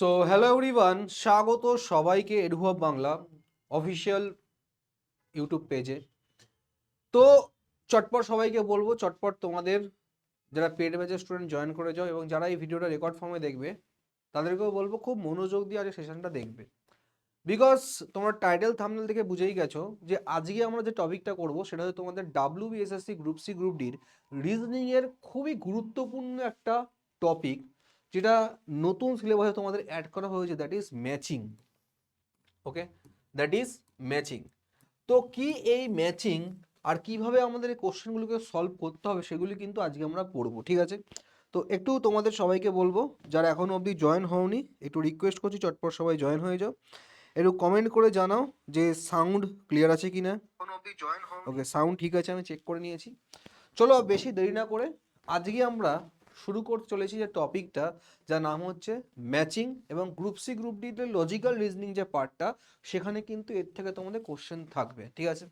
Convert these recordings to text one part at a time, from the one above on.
So hello everyone, স্বাগত সবাইকে এডুহাব Bangla official YouTube পেজে। তো চটপট সবাইকে বলবো, চটপট তোমাদের যারা পেড ব্যাচের স্টুডেন্ট জয়েন করে যাও এবং যারা এই ভিডিওটা রেকর্ড ফর্মে দেখবে তাদেরকেও বলবো খুব মনোযোগ দিয়ে আজকে সেশনটা দেখবে। বিকজ তোমার টাইটেল থাম্বনেল থেকে বুঝেই গেছো যে আজকে আমরা যে টপিকটা করব সেটা হচ্ছে তোমাদের WBSSC গ্রুপ সি গ্রুপ ডির রিজনিং এর খুবই গুরুত্বপূর্ণ একটা টপিক, যেটা নতুন সিলেবাসে তোমাদের অ্যাড করা হয়েছে, that is matching. Okay, that is matching. তো কি এই ম্যাচিং আর কিভাবে আমাদের এই কোশ্চেনগুলোকে সলভ করতে হবে সেগুলি কিন্তু আজকে আমরা পড়বো, ঠিক আছে? তো একটু তোমাদের সবাইকে বলবো, যারা এখনো অবধি জয়েন হওনি একটু রিকোয়েস্ট করছি চটপট সবাই জয়েন হয়ে যাও। একটু কমেন্ট করে জানাও যে সাউন্ড ক্লিয়ার আছে কিনা। ওকে, সাউন্ড ঠিক আছে, আমি চেক করে নিয়েছি। চলো বেশি দেরি না করে আজকে আমরা শুরু করতে চলেছি যে টপিকটা, যার নাম হচ্ছে ম্যাচিং, এবং group C group D logical reasoning যে পার্টটা, সেখানে কিন্তু এর থেকে তোমাদের কোশ্চেন থাকবে, ঠিক আছে?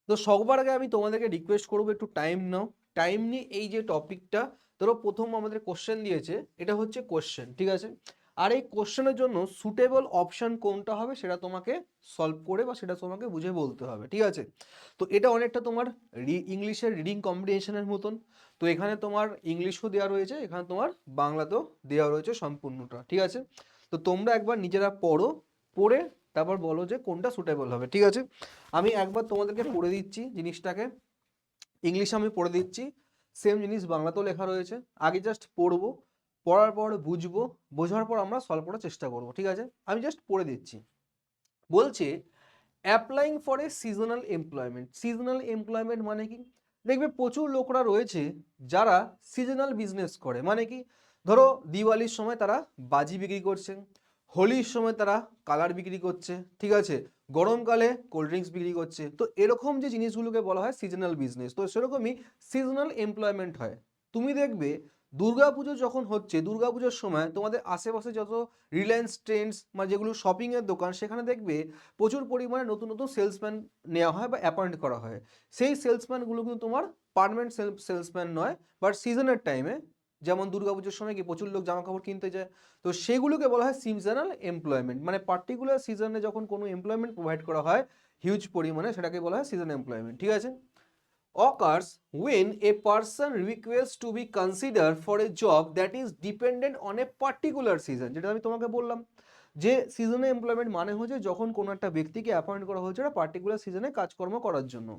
তো সবার আগে আমি তোমাদেরকে রিকোয়েস্ট করবো একটু টাইম নাও। টাইম নিয়ে এই যে টপিকটা, ধরো প্রথম আমাদের কোশ্চেন দিয়েছে, এটা হচ্ছে কোশ্চেন, ঠিক আছে? আর এই কোশ্চেনের জন্য সুটেবল অপশন কোনটা হবে সেটা তোমাকে সলভ করে বা সেটা তোমাকে বুঝে বলতে হবে, ঠিক আছে? তো এটা অনেকটা তোমার ইংলিশের রিডিং কম্প্রিহেনশনের মতন। তো এখানে তোমার ইংলিশও দেওয়া রয়েছে, এখানে তোমার বাংলাতেও দেওয়া রয়েছে সম্পূর্ণটা, ঠিক আছে? তো তোমরা একবার নিজেরা পড়ো, পড়ে তারপর বলো যে কোনটা সুটেবল হবে, ঠিক আছে? আমি একবার তোমাদেরকে পড়ে দিচ্ছি জিনিসটাকে, ইংলিশে আমি পড়ে দিচ্ছি, সেম জিনিস বাংলাতেও লেখা রয়েছে। আগে জাস্ট পড়বো, পড়ার পর বুঝবো, বোঝার পর আমরা সলভ করার চেষ্টা করব, ঠিক আছে? আমি জাস্ট পড়ে দিচ্ছি। বলছে applying for A seasonal employment. Seasonal employment মানে কি? দেখবে প্রচুর লোকরা রয়েছে যারা সিজনাল বিজনেস করে। মানে কি? ধরো দিওয়ালির সময় তারা বাজি বিক্রি করছে, হোলির সময় তারা কালার বিক্রি করছে, ঠিক আছে? গরমকালে কোল্ড ড্রিঙ্কস বিক্রি করছে। তো এরকম যে জিনিসগুলোকে বলা হয় সিজনাল বিজনেস, তো সেরকমই সিজনাল এমপ্লয়মেন্ট হয়। তুমি দেখবে দুর্গাপুজো যখন হচ্ছে, দুর্গাপুজোর সময় তোমাদের আশেপাশে যত রিলায়েন্স ট্রেন্ডস মানে যেগুলো শপিংয়ের দোকান, সেখানে দেখবে প্রচুর পরিমাণে নতুন নতুন সেলসম্যান নেওয়া হয় বা অ্যাপয়েন্ট করা হয়। সেই সেলসম্যানগুলো কিন্তু তোমার পার্মানেন্ট সেলসম্যান নয়, বাট সিজনের টাইমে, যেমন দুর্গাপুজোর সময় কি প্রচুর লোক জামা কাপড় কিনতে যায়, তো সেগুলোকে বলা হয় সিজনাল এমপ্লয়মেন্ট। মানে পার্টিকুলার সিজনে যখন কোনো এমপ্লয়মেন্ট প্রোভাইড করা হয় হিউজ পরিমাণে, সেটাকে বলা হয় সিজন এমপ্লয়মেন্ট, ঠিক আছে? Occurs when a person requests to be considered for a job that is dependent on a particular season, যেটা আমি তোমাকে বললাম যে সিজনে এমপ্লয়মেন্ট মানে হচ্ছে যখন কোনো একটা ব্যক্তিকে অ্যাপয়েন্ট করা হয়েছে একটা পার্টিকুলার সিজনে কাজকর্ম করার জন্য।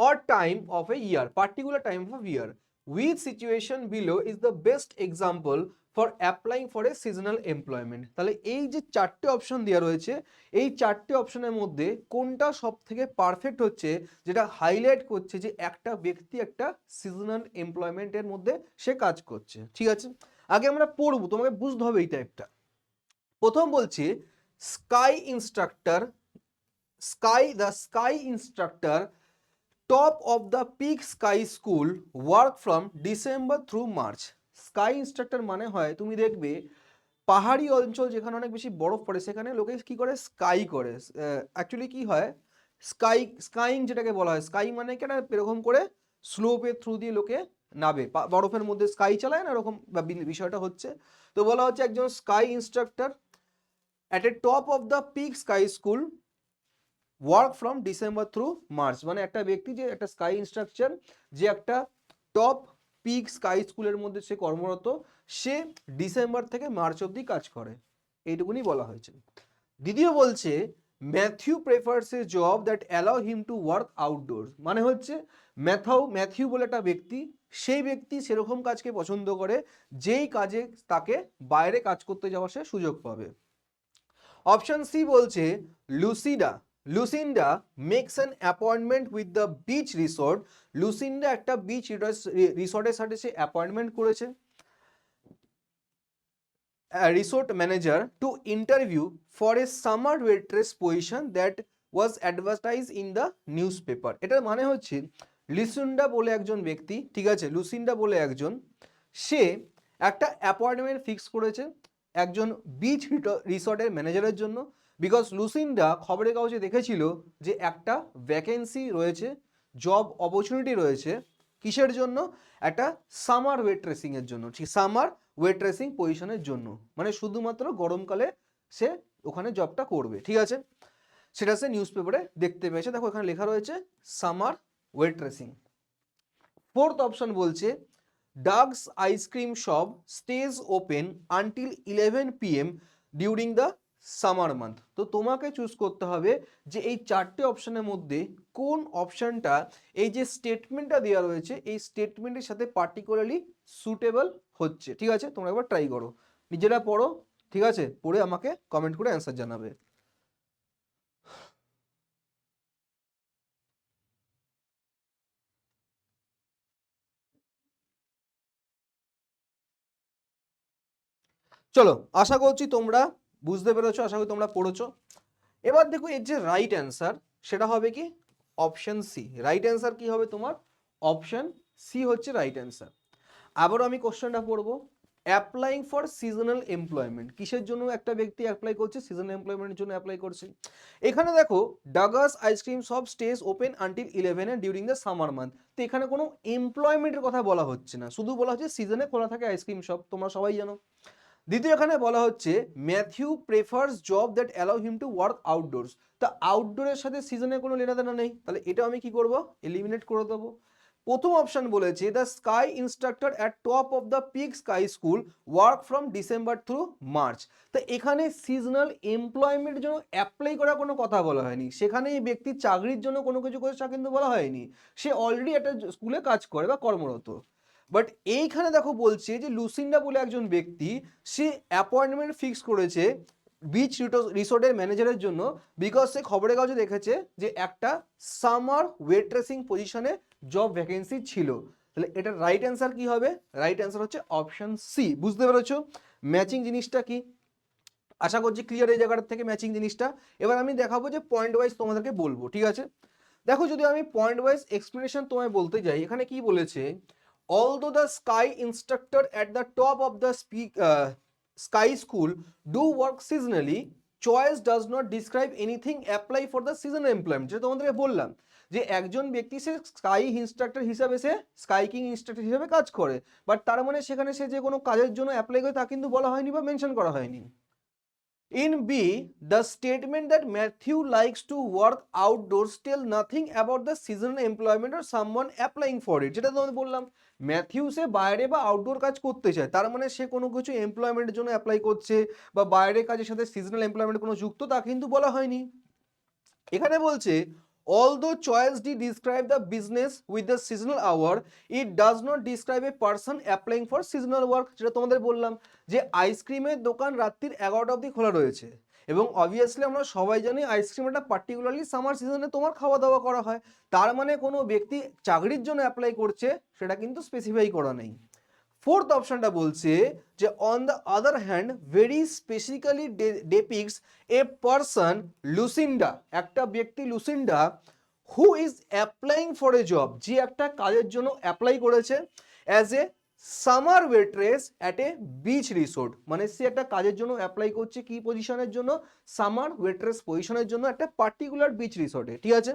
or time of a year, particular time of a year. Which situation below is the best example for applying for a seasonal employment? তাহলে এই যে চারটে অপশন দেওয়া রয়েছে, এই চারটে অপশনের মধ্যে কোনটা সব থেকে পারফেক্ট হচ্ছে, যেটা হাইলাইট করছে যে একটা ব্যক্তি একটা সিজনাল এমপ্লয়মেন্টের মধ্যে সে কাজ করছে, ঠিক আছে? আগে আমরা পড়বো, তোমাকে বুঝতে হবে এই টাইপটা। প্রথম বলছে ski instructor, ski instructor top of the peak ski school work from December through March. Ski instructor মানে হয়, তুমি দেখবে পাহাড়ি অঞ্চল যেখানে অনেক বেশি বরফ পড়ে সেখানে লোকে কি করে, স্কাই করে। অ্যাকচুয়ালি কি হয়, স্কাইং যেটাকে বলা হয়, স্কাই মানে কি না, এরকম করে স্লোপের থ্রু দিয়ে লোকে নাবে, বরফের মধ্যে স্কাই চালায় না, এরকম বিষয়টা হচ্ছে। তো বলা হচ্ছে একজন ski instructor at a top of the peak ski school work from December through March, মানে একটা ব্যক্তি যে একটা স্কাই ইনস্ট্রাকচার, যে একটা টপ পিক স্কাই স্কুলের মধ্যে সে কর্মরত, সে ডিসেম্বর থেকে মার্চ অবধি কাজ করে, এইটুকুনি বলা হয়েছে। দ্বিতীয় বলছে Matthew prefers A job that allow him to work outdoor, মানে হচ্ছে ম্যাথিউ বলে একটা ব্যক্তি, সেই ব্যক্তি সেরকম কাজকে পছন্দ করে যেই কাজে তাকে বাইরে কাজ করতে যাওয়ার সে সুযোগ পাবে। অপশন সি বলছে Lucinda makes an appointment with the beach resort. Lucinda একটা বিচ রিসোর্টের সাথে সে অ্যাপয়েন্টমেন্ট করেছে resort manager to interview for a summer waitress position that was advertise in the newspaper. এটার মানে হচ্ছে লুসিন্ডা বলে একজন ব্যক্তি, ঠিক আছে, লুসিন্ডা বলে একজন, সে একটা অ্যাপয়েন্টমেন্ট ফিক্স করেছে একজন বিচ রিসর্টের ম্যানেজারের জন্য। বিকজ লুসিন্ডা খবরের কাগজে দেখেছিল যে একটা ভ্যাকেন্সি রয়েছে, জব অপরচুনিটি রয়েছে, কিসের জন্য? একটা সামার ওয়েট্রেসিংয়ের জন্য, ঠিক সামার ওয়েট্রেসিং পজিশনের জন্য, মানে শুধুমাত্র গরমকালে সে ওখানে জবটা করবে, ঠিক আছে। সেটা সে নিউজ পেপারে দেখতে পেয়েছে। দেখো এখানে লেখা রয়েছে সামার ওয়েট্রেসিং। ফোর্থ অপশন বলছে Doug's ice cream shop stays open until 11 PM during the summer month. তো তোমাকে চুজ করতে হবে যে এই চারটে অপশনের মধ্যে কোন অপশনটা এই যে স্টেটমেন্টটা দেওয়া রয়েছে এই স্টেটমেন্টের সাথে পার্টিকুলারলি সুটেবল হচ্ছে, ঠিক আছে। তোমরা একবার ট্রাই করো, নিজেরা পড়ো, ঠিক আছে, পড়ে আমাকে কমেন্ট করে অ্যান্সার জানাবে। চলো, আশা করছি তোমরা বুঝতে পেরেছো, আশা করি তোমরা পড়েছো। এবার দেখো এর যে রাইট অ্যান্সার সেটা হবে কি অপশন সি। রাইট অ্যান্সার কি হবে তোমার? অপশন সি হচ্ছে রাইট অ্যান্সার। আবারও আমি কোশ্চেনটা পড়বো। অ্যাপ্লাইং ফর সিজনাল এমপ্লয়মেন্ট, কিসের জন্য একটা ব্যক্তি অ্যাপ্লাই করছে? সিজনাল এমপ্লয়মেন্টের জন্য অ্যাপ্লাই করছে। এখানে দেখো Doug's ice cream shop stays open until 11 during the summer month. তো এখানে কোনো এমপ্লয়মেন্টের কথা বলা হচ্ছে না, শুধু বলা হচ্ছে সিজনে খোলা থাকে আইসক্রিম শপ, তোমরা সবাই জানো। দ্বিতীয় এখানে বলা হচ্ছে Matthew prefers job that allow him to work outdoors. তা আউটডোরের সাথে সিজনে কোনো লেনাদেনা নেই, তাহলে এটা আমি কি করব? এলিমিনেট করে দেবো। প্রথম অপশন বলেছে the ski instructor at top of the peak ski school work from December through March. তো এখানে সিজনাল এমপ্লয়মেন্টের জন্য অ্যাপ্লাই করার কোনো কথা বলা হয়নি, সেখানে এই ব্যক্তি চাকরির জন্য কোনো কিছু করছে কিন্তু বলা হয়নি, সে অলরেডি একটা স্কুলে কাজ করে বা কর্মরত। বাট এইখানে দেখো বলছে যে লুসিন্ডা বলে একজন ব্যক্তি সে অ্যাপয়েন্টমেন্ট ফিক্স করেছে বিচ রিসোর্টের ম্যানেজারের জন্য, বিকজ সে খবরের কাগজে দেখেছে যে একটা সামার ওয়েট্রেসিং পজিশনে জব ভ্যাকেন্সি ছিল। তাহলে এটার রাইট অ্যান্সার কি হবে? রাইট অ্যান্সার হচ্ছে অপশন সি। বুঝতে পেরেছো ম্যাচিং জিনিসটা কি? আশা করছি ক্লিয়ার এই জায়গাটা থেকে ম্যাচিং জিনিসটা। এবার আমি দেখাবো যে পয়েন্ট ওয়াইজ তোমাদেরকে বলবো, ঠিক আছে। দেখো যদি আমি পয়েন্ট ওয়াইজ এক্সপ্লেনেশন তোমায় বলতে যাই, এখানে কি বলেছে, although the sky instructor at the top of the sky school do work seasonally, choice does not describe anything apply for the seasonal employment। যেটা তোমাদেরকে বললাম যে একজন ব্যক্তি সে স্কাই ইনস্ট্রাক্টর হিসাবে সে স্কাই কিং ইনস্ট্রাক্টর হিসাবে কাজ করে, বাট তার মানে সেখানে সে যে কোনো কাজের জন্য অ্যাপ্লাই করে তা কিন্তু বলা হয়নি বা মেনশন করা হয়নি। In B, the statement that Matthew likes to work outdoors tell nothing about the seasonal employment or someone applying for it। যেটা তোমাদের বললাম ম্যাথিউ সে বাইরে বা আউটডোর কাজ করতে চায়, তার মানে সে কোনো কিছু এমপ্লয়মেন্টের জন্য অ্যাপ্লাই করছে বা বাইরের কাজের সাথে সিজনাল এমপ্লয়মেন্ট কোনো যুক্ত তা কিন্তু বলা হয়নি। এখানে বলছে although choice D describe the business with the seasonal hour, it does not describe a person applying for seasonal work। যেটা তোমাদের বললাম যে আইসক্রিমের দোকান রাত্রির 11টা অবধি খোলা রয়েছে এবং অবভিয়াসলি আমরা সবাই জানি আইসক্রিম একটা পার্টিকুলারলি সামার সিজনে তোমার খাওয়া দাওয়া করা হয়, তার মানে কোনো ব্যক্তি চাকরির জন্য অ্যাপ্লাই করছে সেটা কিন্তু স্পেসিফাই করা নেই। ফোর্থ অপশনটা বলছে যে on the other hand very specifically depicts a person Lucinda, একটা ব্যক্তি Lucinda who is applying for a job, যে একটা কাজের জন্য অ্যাপ্লাই করেছে as a summer waitress at a beach resort. মানে সে একটা কাজের জন্য অ্যাপ্লাই করছে কি পজিশনের জন্য? সামার ওয়েট্রেস পজিশনের জন্য একটা পার্টিকুলার বিচ রিসোর্টে, ঠিক আছে,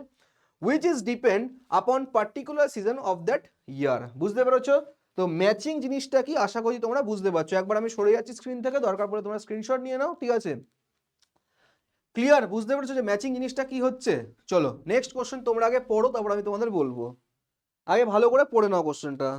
which is depend upon particular season of that year। বুঝতে পেরেছো? তো ম্যাচিং জিনিসটা কি আশা করি তোমরা বুঝতে পারছো। একবার আমি সরে যাচ্ছি স্ক্রিন থেকে, দরকার পড়ে তোমরা স্ক্রিনশট নিয়ে নাও, ঠিক আছে। ক্লিয়ার? বুঝতে পেরেছো যে ম্যাচিং জিনিসটা কি হচ্ছে? চলো নেক্সট কোশ্চেন তোমরা আগে পড়ো, তারপর আমি তোমাদের বলবো। আগে ভালো করে পড়ে নাও কোশ্চেনটা।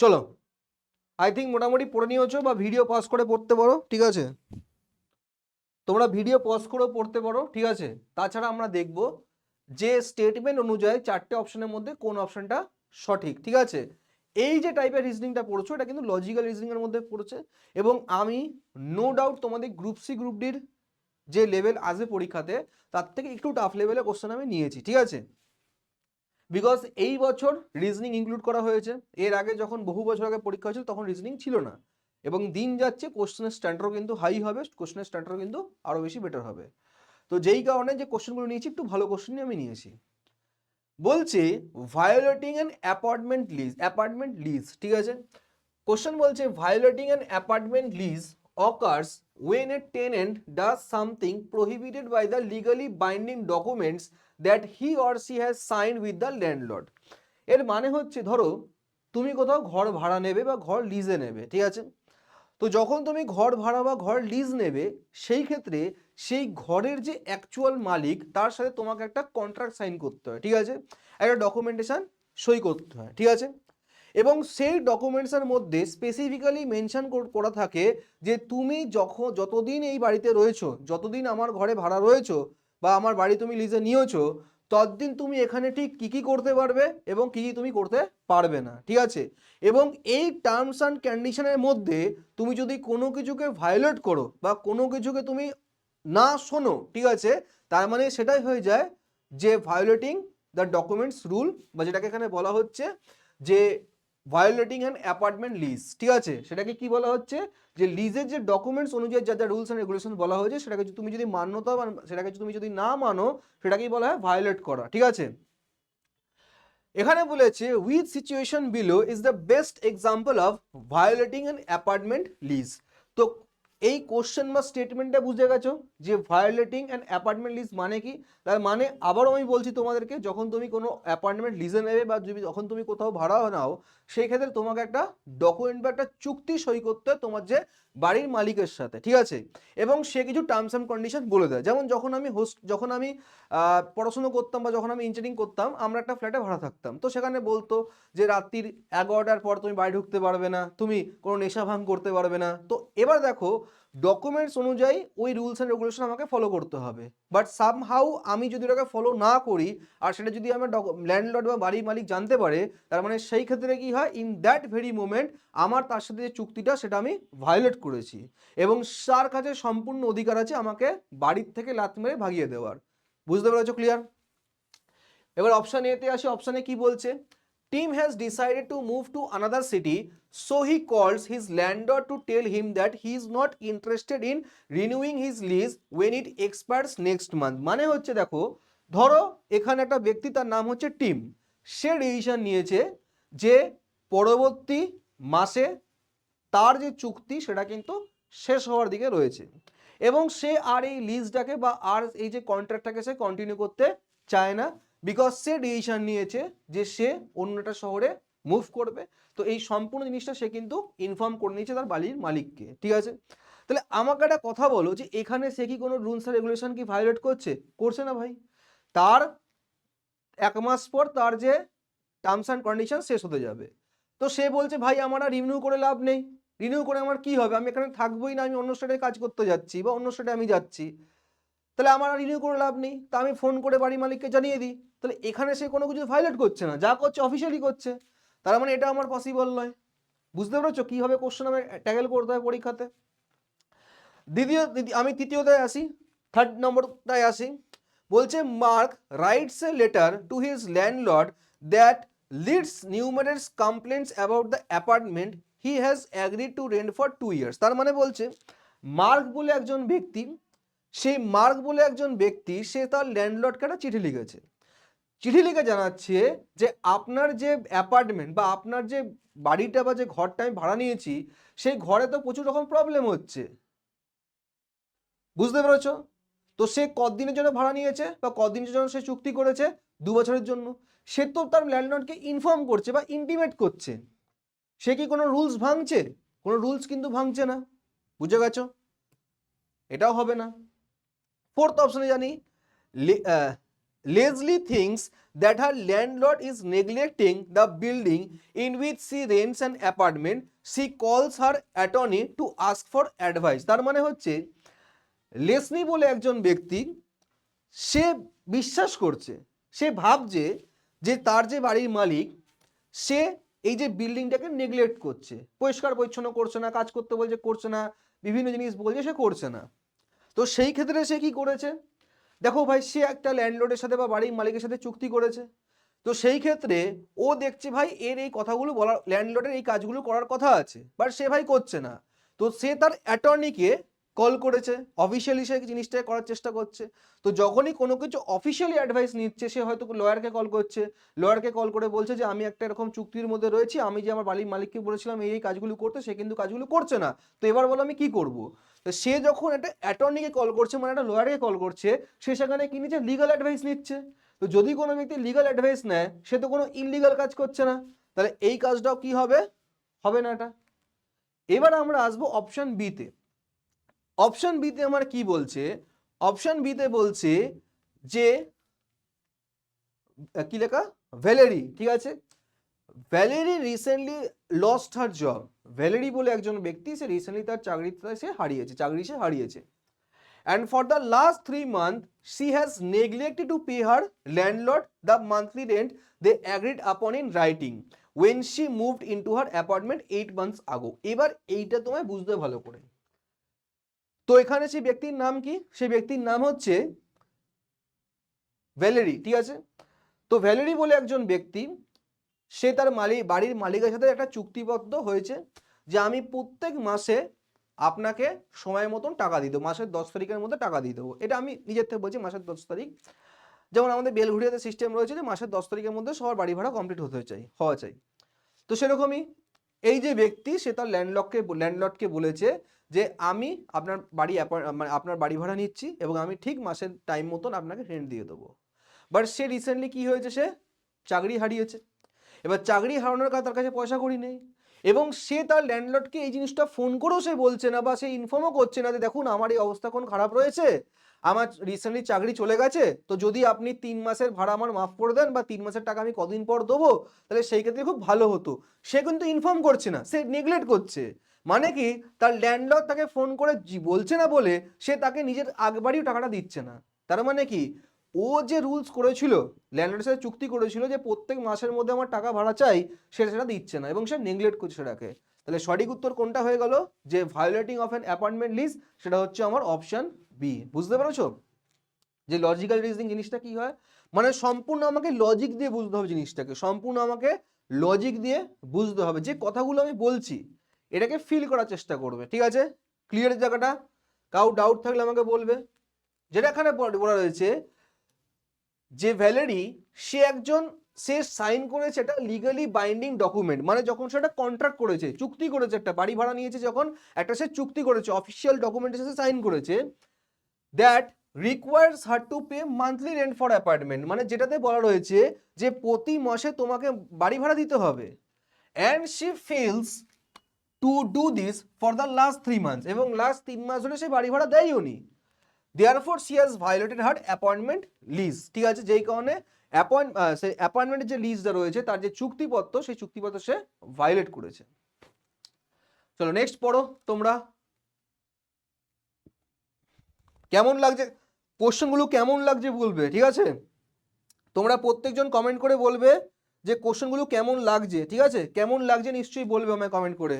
চলো আই থিঙ্ক মোটামুটি পড়ে নিয়েছো বা ভিডিও পজ করে পড়তে পারো, ঠিক আছে। তোমরা ভিডিও পজ করেও পড়তে পারো, ঠিক আছে। তাছাড়া আমরা দেখব যে স্টেটমেন্ট অনুযায়ী চারটে অপশনের মধ্যে কোন অপশনটা সঠিক, ঠিক আছে। এই যে টাইপের রিজনিংটা পড়ছো এটা কিন্তু লজিক্যাল রিজনিং এর মধ্যে পড়ছে এবং আমি নো ডাউট তোমাদের গ্রুপ সি গ্রুপ ডির যে লেভেল আসবে পরীক্ষাতে তার থেকে একটু টাফ লেভেলের কোশ্চেন আমি নিয়েছি, ঠিক আছে। বিকজ এই বছর রিজনিং ইনক্লুড করা হয়েছে, এর আগে যখন বহু বছর আগে পরীক্ষা হয়েছিল তখন রিজনিং ছিল না, এবং দিন যাচ্ছে কোশ্চেনের স্ট্যান্ডার্ডও কিন্তু হাই হবে, কোশ্চেনের স্ট্যান্ডার্ডও কিন্তু আরও বেশি বেটার হবে। তো যেই কারণে যে কোশ্চেনগুলো নিয়েছি একটু ভালো কোশ্চেনই আমি নিয়েছি। বলছে ভায়োলেটিং অ্যান অ্যাপার্টমেন্ট লিজ, ঠিক আছে। কোশ্চেন বলছে violating an apartment lease occurs when a tenant does something prohibited by the legally binding documents that he or she has signed with the landlord। এর মানে হচ্ছে ধরো তুমি কোথাও ঘর ভাড়া নেবে বা ঘর লিজে নেবে, ঠিক আছে। তো যখন তুমি ঘর ভাড়া বা ঘর লিজ নেবে সেই ক্ষেত্রে সেই ঘরের যে অ্যাকচুয়াল মালিক তার সাথে তোমাকে একটা কন্ট্রাক্ট সাইন করতে হয়, ঠিক আছে, একটা ডকুমেন্টেশন সই করতে হয়, ঠিক আছে। এবং সেই ডকুমেন্টসের মধ্যে স্পেসিফিক্যালি মেনশন করা থাকে যে তুমি যতদিন এই বাড়িতে রয়েছো, যতদিন আমার ঘরে ভাড়া রয়েছো বা আমার বাড়ি তুমি লিজে নিয়েছো, ততদিন তুমি এখানে ঠিক কী কী করতে পারবে এবং কী কী তুমি করতে পারবে না, ঠিক আছে। এবং এই টার্মস অ্যান্ড কন্ডিশনের মধ্যে তুমি যদি কোনো কিছুকে ভায়োলেট করো বা কোনো কিছুকে তুমি না শোনো, ঠিক আছে, তার মানে সেটাই হয়ে যায় যে ভায়োলেটিং দ্য ডকুমেন্টস রুল, বা যেটাকে এখানে বলা হচ্ছে যে ভায়োলেটিং অ্যান অ্যাপার্টমেন্ট লিজ, ঠিক আছে। সেটাকে কি বলা হচ্ছে যে লিজের যে ডকুমেন্টস অনুযায়ী যা যা রুলস অ্যান্ড রেগুলেশন বলা হয়েছে সেটাকে তুমি যদি মান্যতা বা সেটাকে তুমি যদি না মানো সেটাকেই বলা হয় ভায়োলেট করা, ঠিক আছে। এখানে বলেছে with situation below is the best example of violating an apartment lease. তো এই কোশ্চেন বা স্টেটমেন্টটা বুঝে গেছো যে ভায়োলেটিং অ্যান অ্যাপার্টমেন্ট লিজ মানে কি। তার মানে আবারও আমি বলছি তোমাদেরকে, যখন তুমি কোনো অ্যাপার্টমেন্ট লিজে নেবে বা যখন তুমি কোথাও ভাড়া নাও সেই ক্ষেত্রে তোমাকে একটা ডকুমেন্ট বা একটা চুক্তি সই করতে হয় তোমার যে বাড়ির মালিকের সাথে, ঠিক আছে। এবং সে কিছু টার্মস অ্যান্ড কন্ডিশন বলে দেয়। যেমন যখন আমি পড়াশুনো করতাম বা যখন আমি ইঞ্জিনিয়ারিং করতাম আমরা একটা ফ্ল্যাটে ভাড়া থাকতাম, তো সেখানে বলতো যে রাত্রির 11টার পর তুমি বাড়ি ঢুকতে পারবে না, তুমি কোনো নেশা ভাঙ করতে পারবে না। তো এবার দেখো ডকুমেন্টস অনুযায়ী ওই রুলস অ্যান্ড রেগুলেশন আমাকে ফলো করতে হবে, বাট সামহাউ আমি যদি ওটাকে ফলো না করি আর সেটা যদি আমার ল্যান্ডলর্ড বা বাড়ির মালিক জানতে পারে, তার মানে সেই ক্ষেত্রে কি হয়, ইন দ্যাট ভেরি মোমেন্ট আমার তার সাথে যে চুক্তিটা সেটা আমি ভায়োলেট করেছি এবং তার কাছে সম্পূর্ণ অধিকার আছে আমাকে বাড়ির থেকে লাথ মেরে ভাগিয়ে দেওয়ার। বুঝতে পেরেছো? ক্লিয়ার? এবার অপশন এতে আসে, অপশনে কি বলছে, Tim has decided to move to another city so he calls his landlord to tell him that he is not interested in renewing his lease when it expires next month. মানে হচ্ছে দেখো ধরো এখানে একটা ব্যক্তি তার নাম হচ্ছে টিম, সে ডিসিশন নিয়েছে যে পরবর্তী মাসে তার যে চুক্তি সেটা কিন্তু শেষ হওয়ার দিকে রয়েছে এবং সে আর এই লিজটাকে বা আর এই যে কন্ট্রাক্টটাকে সে কন্টিনিউ করতে চায় না, বিকজ সে ডিসিশন নিয়েছে যে সে অন্য একটা শহরে মুভ করবে। তো এই সম্পূর্ণ জিনিসটা সে কিন্তু ইনফর্ম করে নিয়েছে তার বাড়ির মালিককে, ঠিক আছে। তাহলে আমাকে একটা কথা বলো যে এখানে সে কি কোনো রুলস আর রেগুলেশন কি ভায়োলেট করছে? করছে না ভাই। তার 1 মাস পর তার যে টার্মস অ্যান্ড কন্ডিশন শেষ হতে যাবে, তো সে বলছে ভাই আমার আর রিনিউ করে লাভ নেই, রিনিউ করে আমার কি হবে, আমি এখানে থাকবোই না, আমি অন্য স্টেটে কাজ করতে যাচ্ছি বা অন্য স্টেটে আমি যাচ্ছি, তাহলে আমার আর রিনিউ করে লাভ নেই, তা আমি ফোন করে বাড়ি মালিককে জানিয়ে দিই। তাহলে এখানে সে কোনো কিছু ভায়োলেট করছে না, যা করছে অফিসিয়ালি করছে, তার মানে এটা আমার পসিবল নয়। বুঝতে পেরেছো কিভাবে কোশ্চেন আমি ট্যাকেল করতে হয় পরীক্ষাতে? আমি তৃতীয়টায় আসি, 3rd নম্বরটায় আসি। বলছে mark rights a letter to his landlord that leads numerous complaints about the apartment he has agreed two rent for 2 years. তার মানে বলছে মার্ক বলে একজন ব্যক্তি, সেই মার্ক বলে একজন ব্যক্তি সে তার ল্যান্ডলর্ডকে একটা চিঠি লিখেছে, চিঠি লিখে জানাচ্ছে যে আপনার যে অ্যাপার্টমেন্ট বা আপনার যে বাড়িটা বা যে ঘরটা আমি ভাড়া নিয়েছি সেই ঘরে তো প্রচুর রকম প্রবলেম হচ্ছে। বুঝতে পেরেছো? তো সে কতদিনের জন্য ভাড়া নিয়েছে বা কতদিনের জন্য সে চুক্তি করেছে? 2 বছরের জন্য। সে তো তার ল্যান্ডলর্ডকে ইনফর্ম করছে বা ইন্টিমেট করছে। সে কি কোনো রুলস ভাঙছে? কোনো রুলস কিন্তু ভাঙছে না। বুঝে গেছো? এটাও হবে না। 4th অপশনে জানি Leslie thinks that her landlord is neglecting the building in which she rents an apartment. She calls her attorney to ask for advice. তার মানে হচ্ছে লেসলি বলে একজন ব্যক্তি সে বিশ্বাস করছে, সে ভাবছে যে তার যে বাড়ির মালিক সে এই যে বিল্ডিংটাকে নেগলেক্ট করছে, পরিষ্কার পরিচ্ছন্ন করছে না, কাজ করতে বলছে করছে না, বিভিন্ন জিনিস বলছে সে করছে না। তো সেই ক্ষেত্রে সে কি করেছে, দেখো ভাই সে একটা ল্যান্ডলর্ডের সাথে বা বাড়ির মালিকের সাথে চুক্তি করেছে, তো সেই ক্ষেত্রে ও দেখছে ভাই এর এই কথাগুলো বলা, ল্যান্ডলর্ডের এই কাজগুলো করার কথা আছে, বাট সে ভাই করছে না। তো সে তার অ্যাটর্নিকে কল করেছে, অফিসিয়ালি সে জিনিসটা করার চেষ্টা করছে। তো যখনই কোনো কিছু অফিসিয়ালি অ্যাডভাইস নিচ্ছে, সে হয়তো লয়ারকে কল করছে, লয়ারকে কল করে বলছে যে আমি একটা এরকম চুক্তির মধ্যে রয়েছি, আমি যে আমার বাড়ির মালিককে বলেছিলাম এই কাজগুলো করতে, সে কিন্তু কাজগুলো করছে না, তো এবার বলো আমি কি করব। তো সে যখন একটা অ্যাটর্নিকে কল করছে, মানে একটা লয়ারকে কল করছে, সে সেখানে কি নিচ্ছে, লিগাল অ্যাডভাইস নিচ্ছে। তো যদি কোনো ব্যক্তি লিগাল অ্যাডভাইস নেয়, সে তো কোনো ইললিগাল কাজ করছে না, তাহলে এই কাজটাও কি হবে, হবে না এটা। এবার আমরা আসবো অপশন বিতে। অপশন বিতে আমার কি বলছে, অপশন বিতে বলছে যে কি লেখা, ভ্যালেরি, ঠিক আছে, Valerie recently lost her job. Valerie বলে একজন ব্যক্তি, সে রিসেন্টলি তার চাকরি সে হারিয়েছে। And for the last 3 months, she has neglected to pay her landlord the monthly rent they agreed upon in writing when she moved into her apartment 8 months ago. এবার এইটা তোমায় বুঝতে ভালো করে। তো এখানে সেই ব্যক্তির নাম কি, সেই ব্যক্তির নাম হচ্ছে ভ্যালেরি, ঠিক আছে। তো ভ্যালেরি বলে একজন ব্যক্তি, সে তার বাড়ির মালিকের সাথে একটা চুক্তিবদ্ধ হয়েছে যে আমি প্রত্যেক মাসে আপনাকে সময় মতন টাকা দিয়ে দেবো, মাসের 10 তারিখের মধ্যে টাকা দিয়ে দেবো। এটা আমি নিজের থেকে বলছি, মাসের 10 তারিখ। যেমন আমাদের বেলঘড়িয়াতে সিস্টেম রয়েছে যে মাসের 10 তারিখের মধ্যে সবার বাড়ি ভাড়া কমপ্লিট হওয়া চাই। তো সেরকমই এই যে ব্যক্তি, সে তার ল্যান্ডলর্ডকে বলেছে যে আমি আপনার বাড়ি ভাড়া নিচ্ছি এবং আমি ঠিক মাসের টাইম মতন আপনাকে রেন্ট দিয়ে দেবো। বাট সে রিসেন্টলি কি হয়েছে, সে চাকরি হারিয়েছে। এবার চাকরি হারানোর কাছে তার কাছে পয়সা কড়ি নেই, এবং সে তার ল্যান্ডলর্ডকে এই জিনিসটা ফোন করেও সে বলছে না, বা সে ইনফর্মও করছে না যে দেখুন আমার এই অবস্থা কোন খারাপ রয়েছে, আমার রিসেন্টলি চাকরি চলে গেছে, তো যদি আপনি 3 মাসের ভাড়া আমার মাফ করে দেন বা 3 মাসের টাকা আমি কদিন পর দেবো, তাহলে সেই ক্ষেত্রে খুব ভালো হতো। সে কিন্তু ইনফর্ম করছে না, সে নেগলেক্ট করছে। মানে কি, তার ল্যান্ডলর্ড তাকে ফোন করে বলছে না বলে সে তাকে নিজের আগবাড়িও টাকাটা দিচ্ছে না। তার মানে কি, ও যে রুলস করেছিল, ল্যান্ডলর্ডের সাথে চুক্তি করেছিল যে প্রত্যেক মাসের মধ্যে আমার টাকা ভাড়া চাই, সেটা দিচ্ছে না এবং সে নেগলেক্ট করছে সেটাকে। তাহলে সঠিক উত্তর কোনটা হয়ে গেল, যে violating of an appointment lease, সেটা হচ্ছে আমার অপশন বি। বুঝতে পেরেছো যে লজিক্যাল রিজনিং জিনিসটা কি হয়, মানে সম্পূর্ণ আমাকে লজিক দিয়ে বুঝতে হবে জিনিসটাকে, সম্পূর্ণ আমাকে লজিক দিয়ে বুঝতে হবে। যে কথাগুলো আমি বলছি এটাকে ফিল করার চেষ্টা করবে, ঠিক আছে। ক্লিয়ার জায়গাটা? কাউ ডাউট থাকলে আমাকে বলবে। যেটা এখানে বলা রয়েছে যে ভ্যালেরি, সে সাইন করেছে একটা লিগালি বাইন্ডিং ডকুমেন্ট, মানে যখন সেটা কন্ট্রাক্ট করেছে, চুক্তি করেছে, একটা বাড়ি ভাড়া নিয়েছে যখন, একটা সে চুক্তি করেছে, অফিসিয়াল ডকুমেন্টে সে সাইন করেছে, that requires her to pay monthly rent for apartment, মানে যেটাতে বলা রয়েছে যে প্রতি মাসে তোমাকে বাড়ি ভাড়া দিতে হবে। And she fails to do this for the last 3 months, এবং লাস্ট 3 মাস ধরে সে বাড়ি ভাড়া দেয়ও নি। Therefore she has violated her appointment lease, ঠিক আছে, যেই কারণে অ্যাপয়েন্টমেন্টের যে লিজটা রয়েছে, তার যে চুক্তিপত্র, সেই চুক্তিপত্র সে ভায়োলেট করেছে। চলো নেক্সট পড়ো তোমরা। কেমন লাগছে কোশ্চেনগুলো, কেমন লাগছে বলবে, ঠিক আছে। তোমরা প্রত্যেকজন কমেন্ট করে বলবে যে কোশ্চেনগুলো কেমন লাগছে, ঠিক আছে, কেমন লাগছে নিশ্চয়ই বলবে আমায় কমেন্ট করে।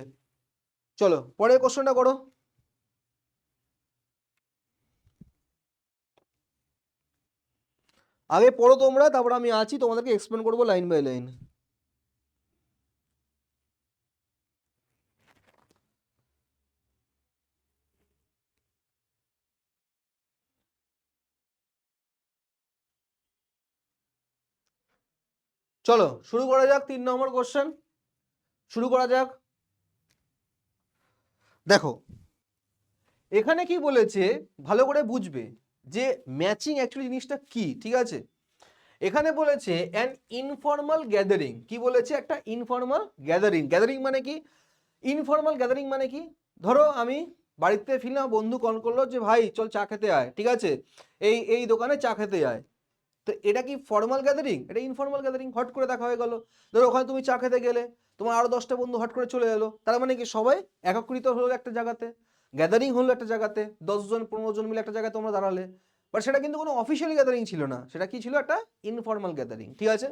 চলো পরের কোশ্চেনটা করো। আগে পড়ো তোমরা, তারপর আমি আছি, তোমাদেরকে এক্সপ্লেন করবো লাইন বাই লাইন। চলো শুরু করা যাক 3 নম্বর কোশ্চেন, শুরু করা যাক। দেখো এখানে কি বলেছে, ভালো করে বুঝবে যে ম্যাচিং অ্যাকচুয়ালি জিনিসটা কি, ঠিক আছে। এখানে বলেছে অ্যান ইনফর্মাল গ্যাদারিং, কি বলেছে, একটা ইনফর্মাল গ্যাদারিং। গ্যাদারিং মানে কি, ইনফর্মাল গ্যাদারিং মানে কি, ধরো আমি বাড়িতে ফিরলাম, বন্ধু কল করলো যে ভাই চল চা খেতে আয়, ঠিক আছে, এই এই দোকানে চা খেতে আয়। তো এটা কি ফর্মাল গ্যাদারিং, এটা ইনফর্মাল গ্যাদারিং, হট করে দেখা হয়ে গেল। ধরো ওখানে তুমি চা খেতে গেলে, তোমার আরো 10টা বন্ধু হট করে চলে এলো, তার মানে কি সবাই একত্রিত হলো একটা জায়গাতে, গ্যাদারিং হলো একটা জায়গাতে, 10 জন 15 জন মিলে একটা জায়গায় তোমরা দাঁড়ালে। বাট সেটা কিন্তু কোনো অফিসিয়ালি গ্যাদারিং ছিল না, সেটা কি ছিল, একটা ইনফর্মাল গ্যাদারিং, ঠিক আছে।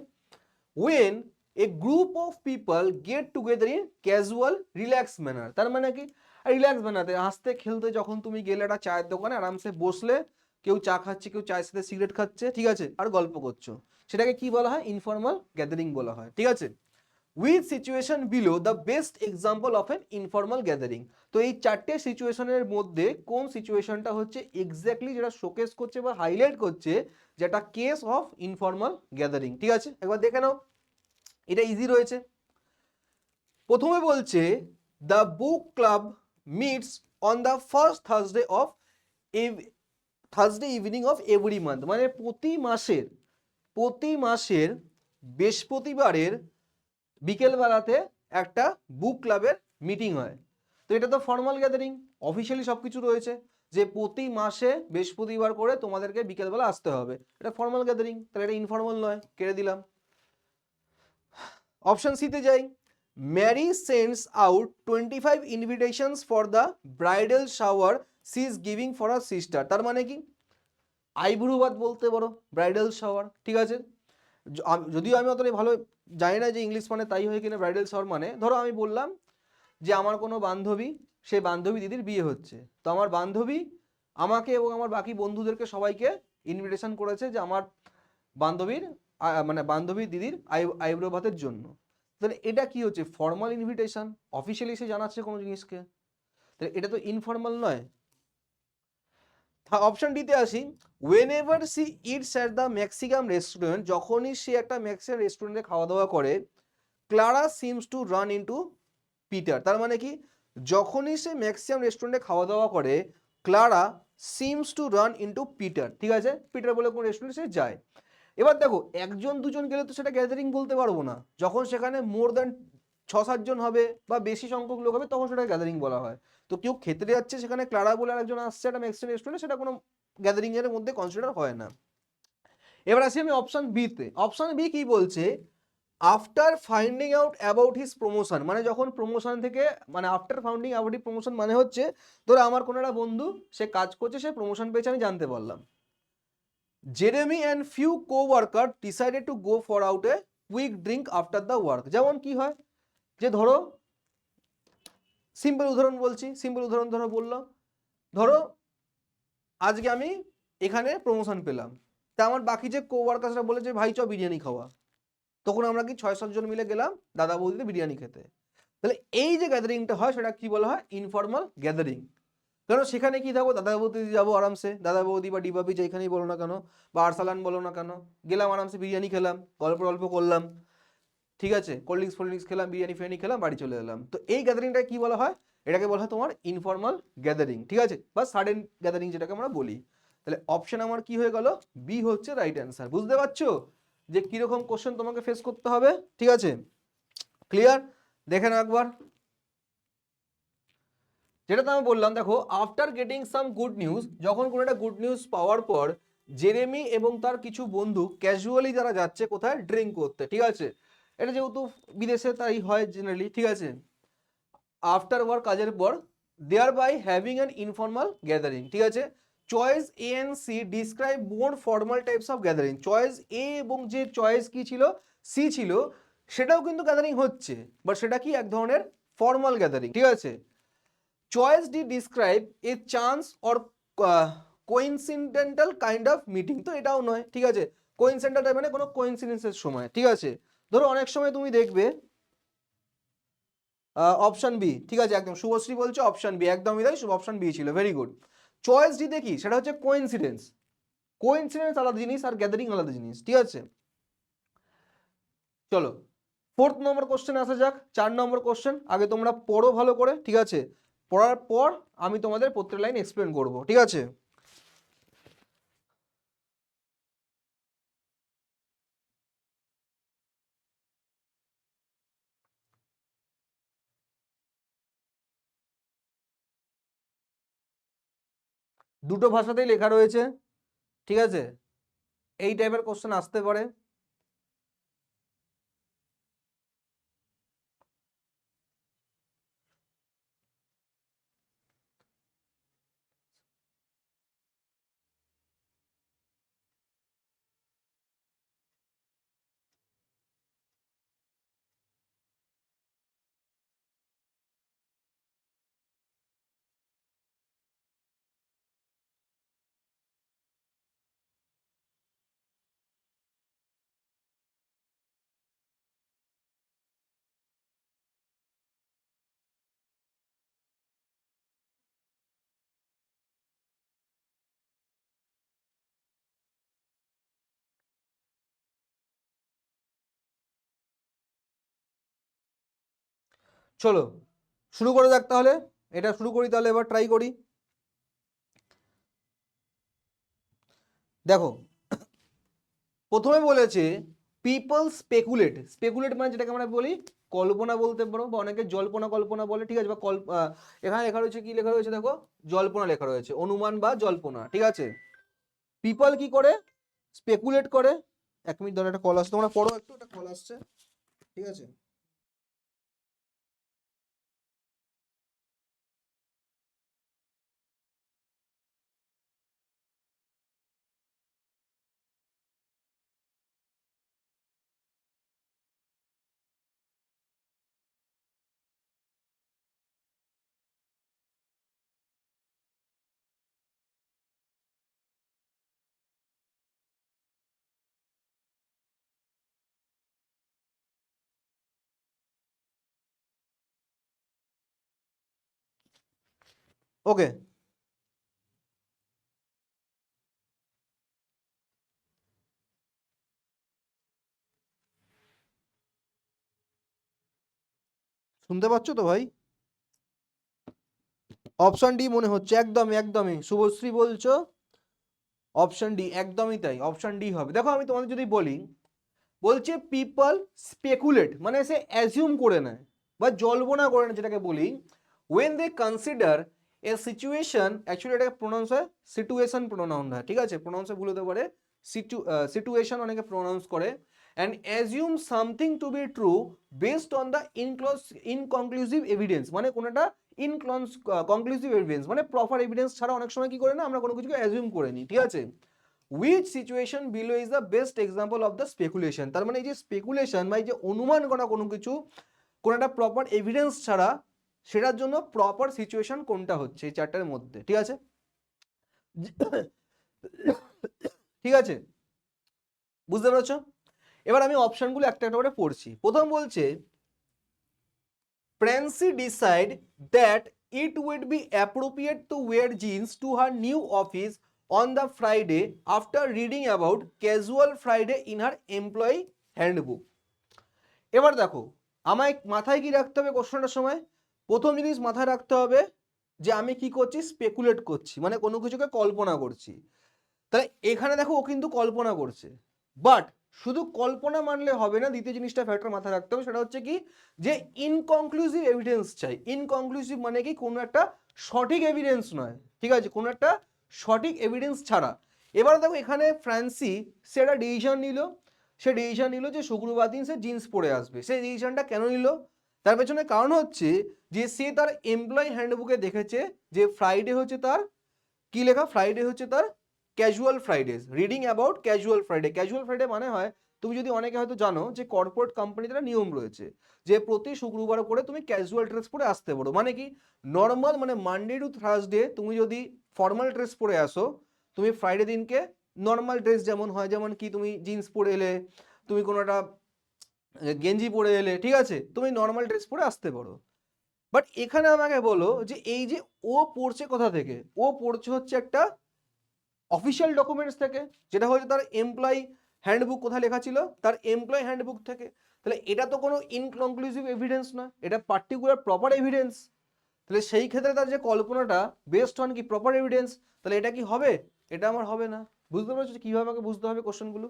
When a group of people get together in casual relax manner, তার মানে কি, রিল্যাক্স ম্যানারে হাসতে খেলতে যখন তুমি গেলে একটা চায়ের দোকানে, আরামসে বসলে, কেউ চা খাচ্ছে, কেউ চায়ের সাথে সিগারেট খাচ্ছে, ঠিক আছে, আর গল্প করছো, সেটাকে কি বলা হয়, ইনফর্মাল গ্যাদারিং বলা হয়, ঠিক আছে। With situation below the best example of N informal gathering. তো এই চারটে সিচুয়েশনের মধ্যে কোন সিচুয়েশনটা হচ্ছে এক্স্যাক্টলি যেটা শোকেস করছে বা হাইলাইট করছে যেটা কেস অফ ইনফর্মাল গ্যাদারিং। ঠিক আছে, একবার দেখে নাও, এটা ইজি রয়েছে। প্রথমে বলছে the book club meets on the first Thursday evening of every month, মানে প্রতি মাসের বৃহস্পতিবারের বিকেলবেলাতে একটা বুক ক্লাবের মিটিং হয়। তো এটা তো ফর্মাল গ্যাদারিং, অফিসিয়ালি সব কিছু রয়েছে যে প্রতি মাসে বৃহস্পতিবার করে তোমাদেরকে বিকেলবেলা আসতে হবে, এটা ফর্মাল গ্যাদারিং, তাহলে এটা ইনফর্মাল নয়, কেড়ে দিলাম। অপশন সিতে যাই, Mary sends out 25 invitations for the bridal shower she is giving for a sister. তার মানে কি আইবুড়োভাত বলতে পারো, ব্রাইডাল শাওয়ার। ঠিক আছে, যদিও আমি অতটাই ভালো জানি না যে ইংলিশ মানে তাই হয় কিনা ব্রাইডাল শাওয়ার মানে, ধরো আমি বললাম যে আমার কোনো বান্ধবী, সেই বান্ধবী দিদির বিয়ে হচ্ছে, তো আমার বান্ধবী আমাকে এবং আমার বাকি বন্ধুদেরকে সবাইকে ইনভিটেশন করেছে যে আমার বান্ধবীর মানে বান্ধবীর দিদির আইব্রো ভাতের জন্য। তাহলে এটা কি হচ্ছে, ফর্মাল ইনভিটেশন, অফিসিয়ালি সে জানাচ্ছে কোনো জিনিসকে, তাহলে এটা তো ইনফর্মাল নয়। অপশন ডিতে আসি, whenever she eats at the Mexican restaurant, যখনই সে একটা ম্যাক্সিকাম রেস্টুরেন্টে খাওয়া দাওয়া করে, Clara seems to run into Peter. তার মানে কি যখনই সে ম্যাক্সিমাম রেস্টুরেন্টে খাওয়া দাওয়া করে, Clara seems to run into Peter. ঠিক আছে, পিটার বলে কোন রেস্টুরেন্টে সে যায়। এবার দেখো একজন দুজন গেলে তো সেটা গ্যাদারিং বলতে পারবো না, যখন সেখানে মোর দ্যান 6-7 জন হবে বা বেশি সংখ্যক লোক হবে তখন সেটা গ্যাদারিং বলা হয়। তো কেউ খেতে যাচ্ছে সেখানে ক্লারা বলে আরেকজন আসছে একটা ম্যাক্সিমাম রেস্টুরেন্টে, সেটা কোনো গ্যাদারিং এর মধ্যে কনসিডার হয় না। এবার আসি আমি অপশন বি তে। অপশন বি কি বলছে, after finding out about his promotion, মানে যখন প্রমোশন থেকে, মানে after finding about his promotion মানে হচ্ছে ধরো আমার কোনো একটা বন্ধু সে কাজ করছে, সে প্রমোশন পেয়েছে, আমি জানতে পারলাম। Jeremy and few co worker decided to go for out a quick drink after the work. যেমন কি হয় যে ধরো সিম্পল উদাহরণ বলছি, সিম্পল উদাহরণ ধরো বললো, ধরো আজকে আমি এখানে প্রমোশন পেলাম, তা আমার বাকি যে কো ওয়ার্কার্সরা বলে যে ভাই চ বিরিয়ানি খাওয়া, তখন আমরা কি 6-7 জন মিলে গেলাম দাদা বৌদিতে বিরিয়ানি খেতে। তাহলে এই যে গ্যাদারিংটা হয় সেটা কি বলা হয়, ইনফর্মাল গ্যাদারিং। কারণ সেখানে কি থাকবো, দাদা বৌদি যাবো আরামসে, দাদা বৌদি বা ডিবাবি যেখানেই বলো না কেন বা আরসালান বলো না কেন, গেলাম আরামসে বিরিয়ানি খেলাম, গল্প গল্প করলাম, ঠিক আছে, কোল্ড ড্রিঙ্কস খেলাম, বিরিয়ানি ফিরিয়ানি খেলাম, বাড়ি চলে এলাম। তো এই গ্যাদারিংটা কি বলা হয়, এটাকে বলা হয় তোমার ইনফর্মাল গ্যাদারিং। ঠিক আছে, বা সাডেন গ্যাদারিং যেটাকে আমরা বলি। তাহলে অপশন আমার কি হয়ে গেল, বি হচ্ছে রাইট অ্যান্সার। বুঝতে পারছো যে কিরকম কোশ্চেন তোমাকে ফেস করতে হবে? ঠিক আছে, ক্লিয়ার? দেখে নাও একবার, যেটা তো আমি বললাম, দেখো after getting some good news, যখন কোনো একটা গুড নিউজ পাওয়ার পর জেরেমি এবং তার কিছু বন্ধু ক্যাজুয়ালি যারা যাচ্ছে কোথায়, ড্রিঙ্ক করতে। ঠিক আছে, এটা যেহেতু বিদেশে তাই হয় জেনারেলি। ঠিক আছে, আফটার ওয়ার্ক, কাজের পর, they're by having an informal gathering. ঠিক আছে, choice A and C describe more formal types of gathering. Choice A এবং যে চয়েস কি ছিল, সি ছিল, সেটাও কিন্তু গ্যাদারিং হচ্ছে, বাট সেটা কি এক ধরনের ফর্মাল গ্যাদারিং। ঠিক আছে, choice D describe a chance or coincidental kind of meeting. তো এটাও নয়। ঠিক আছে, কোইন্সিডেন্টাল মানে কোনো কোইন্সিডেন্সের সময়। ঠিক আছে, ধরো অনেক সময় তুমি দেখবে অপশন বি, ঠিক আছে, একদম শুভশ্রী বলছে অপশন বি, একদমই তাই, অপশন বি ছিল, ভেরি গুড। চয়েস ডি দেখি সেটা হচ্ছে কোইন্সিডেন্স, কোইন্সিডেন্স আলাদা জিনিস আর গ্যাদারিং আলাদা জিনিস। ঠিক আছে, চলো 4th নম্বর কোশ্চেন আসা যাক। 4 নম্বর কোশ্চেন আগে তোমরা পড়ো ভালো করে। ঠিক আছে, পড়ার পর আমি তোমাদের প্রত্যেক লাইন এক্সপ্লেন করব। ঠিক আছে, দুটো ভাষাতেই লেখা রয়েছে। ঠিক আছে, এই টাইপের কোশ্চেন আসতে পারে। চলো শুরু করে যাক তাহলে, এটা শুরু করি তাহলে, এবার ট্রাই করি। দেখো প্রথমে বলেছে পিপল স্পেকুলেট, স্পেকুলেট মানে যেটাকে আমরা বলি কল্পনা বলতে পারো, বা অনেকে জল্পনা কল্পনা বলে, ঠিক আছে, বা এখানে লেখা রয়েছে, কি লেখা রয়েছে দেখো, জল্পনা লেখা রয়েছে, অনুমান বা জল্পনা, ঠিক আছে। পিপল কি করে, স্পেকুলেট করে। 1 মিনিট ধরে একটা কল আসছে, তোমরা পড়ো একটু, একটা কল আসছে, ঠিক আছে। ওকে, শুনতে পাচ্ছ তো ভাই? অপশন ডি মনে হচ্ছে, একদমই একদমই, শুভশ্রী বলছো অপশন ডি, একদমই তাই, অপশন ডি হবে। দেখো আমি তোমাদের যদি বলি, বলছে পিপল স্পেকুলেট মানে সে অ্যাজিউম করে নেয় বা জল্পনা করে নেয়, যেটাকে বলি when they consider a situation, actually এটাকে প্রোনাউন্স হয় সিচুয়েশন প্রোনাউন হয়, ঠিক আছে, প্রোনাউন্সে ভুল হতে পারে, সিচুয়েশন অনেকে প্রোনাউন্স করে, and assume something to be true based on the inconclusive evidence, মানে কোনো একটা কনক্লুসিভ এভিডেন্স মানে প্রপার এভিডেন্স ছাড়া অনেক সময় কি করে না আমরা কোনো কিছুকে অ্যাজিউম করে নিই, ঠিক আছে। which situation below is the best example of the speculation, তার মানে এই যে স্পেকুলেশন বা এই যে অনুমান করা কোনো কিছু, কোনো একটা প্রপার এভিডেন্স ছাড়া, সেটার জন্য প্রপার সিচুয়েশন কোনটা হচ্ছে এই চারটার মধ্যে, ঠিক আছে। ঠিক আছে, বুঝতে পেরেছো? এবার আমি অপশনগুলো একটা একটা করে পড়ছি। প্রথম বলছে Prancy decide that it would be appropriate to wear jeans to her new office on the Friday after reading about casual Friday in her employee handbook. এবার দেখো আমায় মাথায় কি রাখতে হবে কোশ্চেনটার সময়, প্রথম জিনিস মাথায় রাখতে হবে যে আমি কি করছি, স্পেকুলেট করছি, মানে কোনো কিছুকে কল্পনা করছি। তাহলে এখানে দেখো ও কিন্তু কল্পনা করছে, বাট শুধু কল্পনা মানলে হবে না, দ্বিতীয় জিনিসটা ফ্যাক্টর মাথায় রাখতে হবে, সেটা হচ্ছে কি যে ইনকনক্লুসিভ এভিডেন্স চাই। ইনকনক্লুসিভ মানে কি কোনো একটা সঠিক এভিডেন্স নয়, ঠিক আছে, কোনো একটা সঠিক এভিডেন্স ছাড়া। এবার দেখো এখানে ফ্রান্সি সে একটা ডিসিশন নিল, যে শুক্রবার দিন সে জিন্স পরে আসবে। সেই ডিসিশনটা কেন নিল, তার পেছনে কারণ হচ্ছে যে সে তার এমপ্লয়ি হ্যান্ডবুকে দেখেছে যে ফ্রাইডে হচ্ছে তার কি লেখা, ফ্রাইডে হচ্ছে তার casual Fridays, reading about casual Friday. Casual Friday মানে হয়, তুমি যদি অনেকে হয়তো জানো যে কর্পোরেট কোম্পানিতে একটা নিয়ম রয়েছে যে প্রতি শুক্রবার করে তুমি ক্যাজুয়াল ড্রেস পরে আসতে পারো, মানে কি নর্মাল মানে মানডে টু থার্সডে তুমি যদি ফর্মাল ড্রেস পরে আসো, তুমি ফ্রাইডে দিনকে নর্মাল ড্রেস যেমন হয়, যেমন কি তুমি জিন্স পরে এলে, তুমি কোনো একটা গেঞ্জি পরে এলে, ঠিক আছে, তুমি নর্মাল ড্রেস পরে আসতে পারো। বাট এখানে আমাকে বলো যে এই যে ও পড়ছে কোথা থেকে, ও পড়ছে হচ্ছে একটা অফিসিয়াল ডকুমেন্টস থেকে, যেটা হচ্ছে তার এমপ্লয়ি হ্যান্ডবুক। কোথায় লেখা ছিল, তার এমপ্লয়ি হ্যান্ডবুক থেকে। তাহলে এটা তো কোনো ইনকনক্লুসিভ এভিডেন্স নয়, এটা পার্টিকুলার প্রপার এভিডেন্স। তাহলে সেই ক্ষেত্রে তার যে কল্পনাটা বেসড অন কি প্রপার এভিডেন্স, তাহলে এটা কি হবে, এটা আমার হবে না। বুঝতে পারছো কিভাবে আমাকে বুঝতে হবে কোশ্চেনগুলো।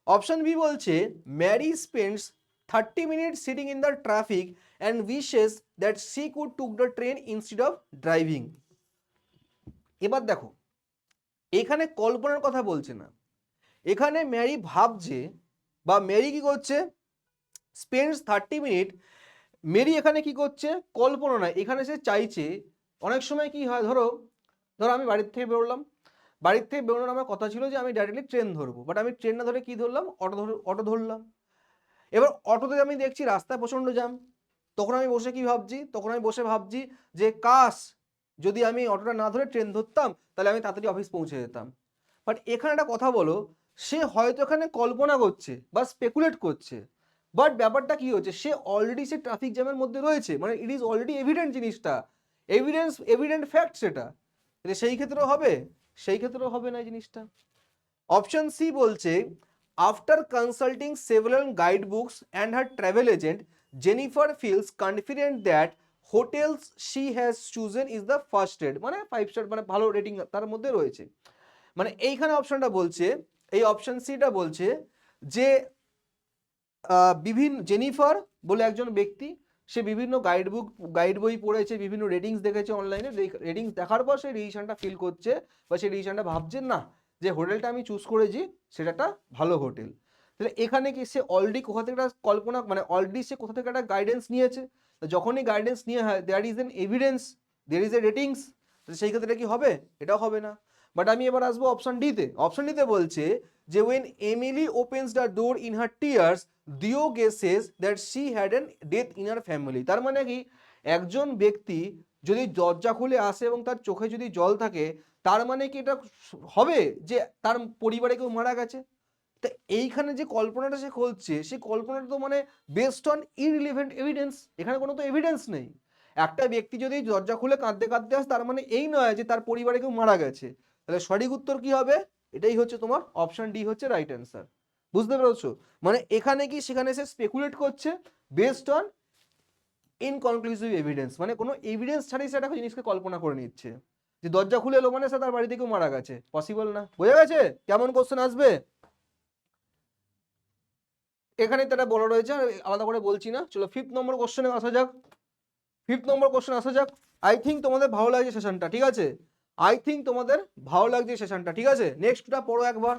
অপশন বি বলছে Mary spends 30 minutes sitting in the traffic and wishes that she could took the train instead of driving. এবার দেখো এখানে কল্পনার কথা বলছে না, এখানে ম্যারি ভাবছে বা ম্যারি কি করছে, স্পেন্ডস 30 মিনিট, মেরি এখানে কি করছে, কল্পনা নয়, এখানে সে চাইছে। অনেক সময় কি হয়, ধরো ধরো আমি বাড়ির থেকে বেরোলাম, বাড়ির থেকে বেরোনোর আমার কথা ছিল যে আমি ডাইরেক্টলি ট্রেন ধরবো, বাট আমি ট্রেন না ধরে কি ধরলাম, অটো ধরলাম। এবার অটোতে আমি দেখছি রাস্তায় প্রচণ্ড জ্যাম, তখন আমি বসে কি ভাবছি, তখন আমি বসে ভাবছি যে কাশ যদি আমি অটোটা না ধরে ট্রেন ধরতাম, তাহলে আমি তাড়াতাড়ি অফিস পৌঁছে যেতাম। বাট এখানে একটা কথা বলো, সে হয়তো এখানে কল্পনা করছে বা স্পেকুলেট করছে, বাট ব্যাপারটা কি হচ্ছে, সে অলরেডি সে ট্রাফিক জ্যামের মধ্যে রয়েছে, মানে ইট ইজ অলরেডি এভিডেন্ট জিনিসটা, এভিডেন্ট ফ্যাক্ট সেটা। তাহলে সেই ক্ষেত্রেও হবে, সেই ক্ষেত্রেও হবে না এই জিনিসটা। অপশন সি বলছে after consulting several guide books and her travel agent Jennifer feels confident that hotels she has chosen is the first rate, মানে 5 স্টার, মানে ভালো রেটিং তার মধ্যে রয়েছে। মানে এইখানে অপশনটা বলছে, এই অপশন সিটা বলছে যে বিভিন্ন জেনিফার বলে একজন ব্যক্তি, সে বিভিন্ন গাইড বই পড়েছে, বিভিন্ন রেটিংস দেখেছে অনলাইনে, রেটিংস দেখার পর সেই ডিসিশনটা ফিল করছে বা সেই ডিসিশনটা ভাবছে না যে হোটেলটা আমি চুজ করেছি সেটা একটা ভালো হোটেল। তাহলে এখানে কি সে অলরেডি কোথা থেকে একটা কল্পনা, মানে অলরেডি সে কোথা থেকে একটা গাইডেন্স নিয়েছে, যখনই গাইডেন্স নিয়ে হয় there is an evidence, there is a ratings, সেই ক্ষেত্রে কি হবে? এটাও হবে না। বাট আমি এবার আসবো অপশন ডিতে। অপশন ডিতে বলছে যে when Emily opens the door in her tears Theo guesses that she had an death in her family. তার মানে কি, একজন ব্যক্তি যদি দরজা খুলে আসে এবং তার চোখে যদি জল থাকে, তার মানে কি এটা হবে যে তার পরিবারে কেউ মারা গেছে? তা এইখানে যে কল্পনাটা সে করছে, সেই কল্পনাটা তো মানে বেসড অন ইররিলেভেন্ট এভিডেন্স, এখানে কোনো তো এভিডেন্স নেই। একটা ব্যক্তি যদি দরজা খুলে কাঁদতে কাঁদতে আসে, তার মানে এই নয় যে তার পরিবারে কেউ মারা গেছে। তাহলে সঠিক উত্তর কি হবে? এটাই হচ্ছে তোমার অপশন ডি হচ্ছে রাইট অ্যান্সার। বুঝতে পেরেছো? মানে এখানে কি সেখানে সে স্পেকুলেট করছে বেসড অন ইনকনক্লুসিভ এভিডেন্স, মানে কোনো এভিডেন্স ছাড়াই সে একটা জিনিসকে কল্পনা করে নিচ্ছে যে দরজা খুলে এলো মানে সে তার বাড়িতে কেউ মারা গেছে, পসিবল না। বোঝা গেছে কেমন কোশ্চেন আসবে? এখানে তারা বলা রয়েছে, আলাদা করে বলছি না। চলো 5th নম্বর কোশ্চেনে আসা যাক। 5th নম্বর কোশ্চেন আসা যাক। আই থিঙ্ক তোমাদের ভালো লাগছে সেশনটা, ঠিক আছে? আই থিঙ্ক তোমাদের ভালো লাগছে সেশনটা, ঠিক আছে? নেক্সটটা পড়ো একবার।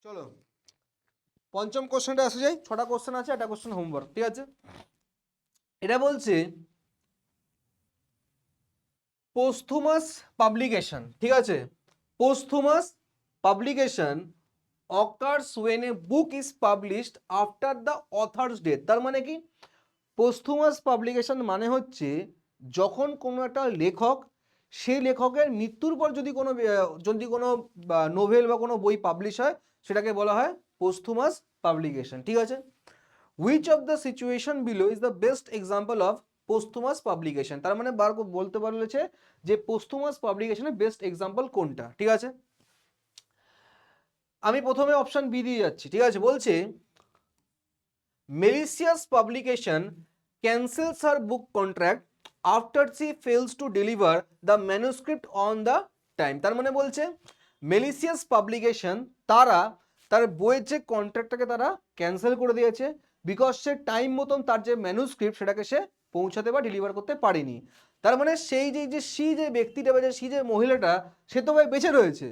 চলো পঞ্চম কোশ্চেনটা আসা যায়। 6টা কোশ্চেন আছে, একটা কোশ্চেন হোমওয়ার্ক, ঠিক আছে? এটা বলছে পোস্থুমাস পাবলিকেশন, ঠিক আছে? পোস্থুমাস publication occurs when a book is published after the author's death। তার মানে কি, পোস্থুমাস পাবলিকেশন মানে হচ্ছে যখন কোনো একটা লেখক, সেই লেখকের মৃত্যুর পর যদি কোনো নোভেল বা কোনো বই পাবলিশ হয়, সেটাকে বলা হয় পোস্থুমাস পাবলিকেশন, ঠিক আছে? Which of the situation below is the best example of posthumous publication? তার মানে বলতে বলেছে যে posthumous publication এর বেস্ট এক্সাম্পল কোনটা, ঠিক আছে? আমি প্রথমে অপশন বি দিয়ে যাচ্ছি, ঠিক আছে? বলছে malicious publication cancels her book contract after she fails to deliver the manuscript on the time। তার মানে বলছে malicious publication তারা তার বইয়ের যে কন্ট্রাক্টটাকে তারা ক্যান্সেল করে দিয়েছে, বিকজ সে টাইম মতন তার যে ম্যানুস্ক্রিপ্ট সেটাকে সে পৌঁছাতে বা ডেলিভার করতে পারেনি। তার মানে সেই যে ব্যক্তিটা বা যে মহিলাটা, সে তো ভাই বেঁচে রয়েছে,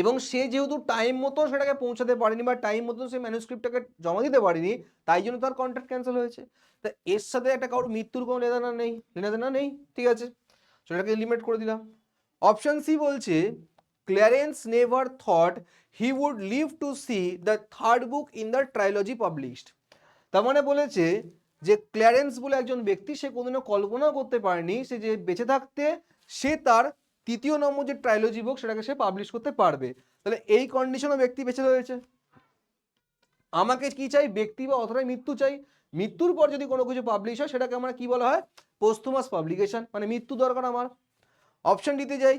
এবং সে যেহেতু টাইম মতো সেটাকে পৌঁছাতে পারেনি বা টাইম মতো সে ম্যানুস্ক্রিপ্টটাকে জমা দিতে পারেনি, তাই জন্য তার কন্ট্রাক্ট ক্যান্সেল হয়েছে। তা এর সাথে একটা কারোর মৃত্যুর কোনো লেনাদেনা নেই, ঠিক আছে? সেটাকে লিমিট করে দিলাম। অপশন সি বলছে Clarence never thought he would live to see the third book in the trilogy published. তার মানে বলেছে যে ক্ল্যারেন্স বলে একজন ব্যক্তি, সে কোনোদিনও কল্পনাও করতে পারেনি সে যে বেঁচে থাকতে সে তার 3য় নম্বর যে ট্রাইলজি বুক সেটাকে সে পাবলিশ করতে পারবে। তাহলে এই কন্ডিশনে ব্যক্তি বেঁচে রয়েছে। আমাকে কি চাই? ব্যক্তি বা অথরাই মৃত্যু চাই। মৃত্যুর পর যদি কোনো কিছু পাবলিশ হয় সেটাকে আমরা কি বলা হয়? পোস্থুমাস পাবলিকেশন, মানে মৃত্যু দরকার আমার। অপশন দিতে যাই,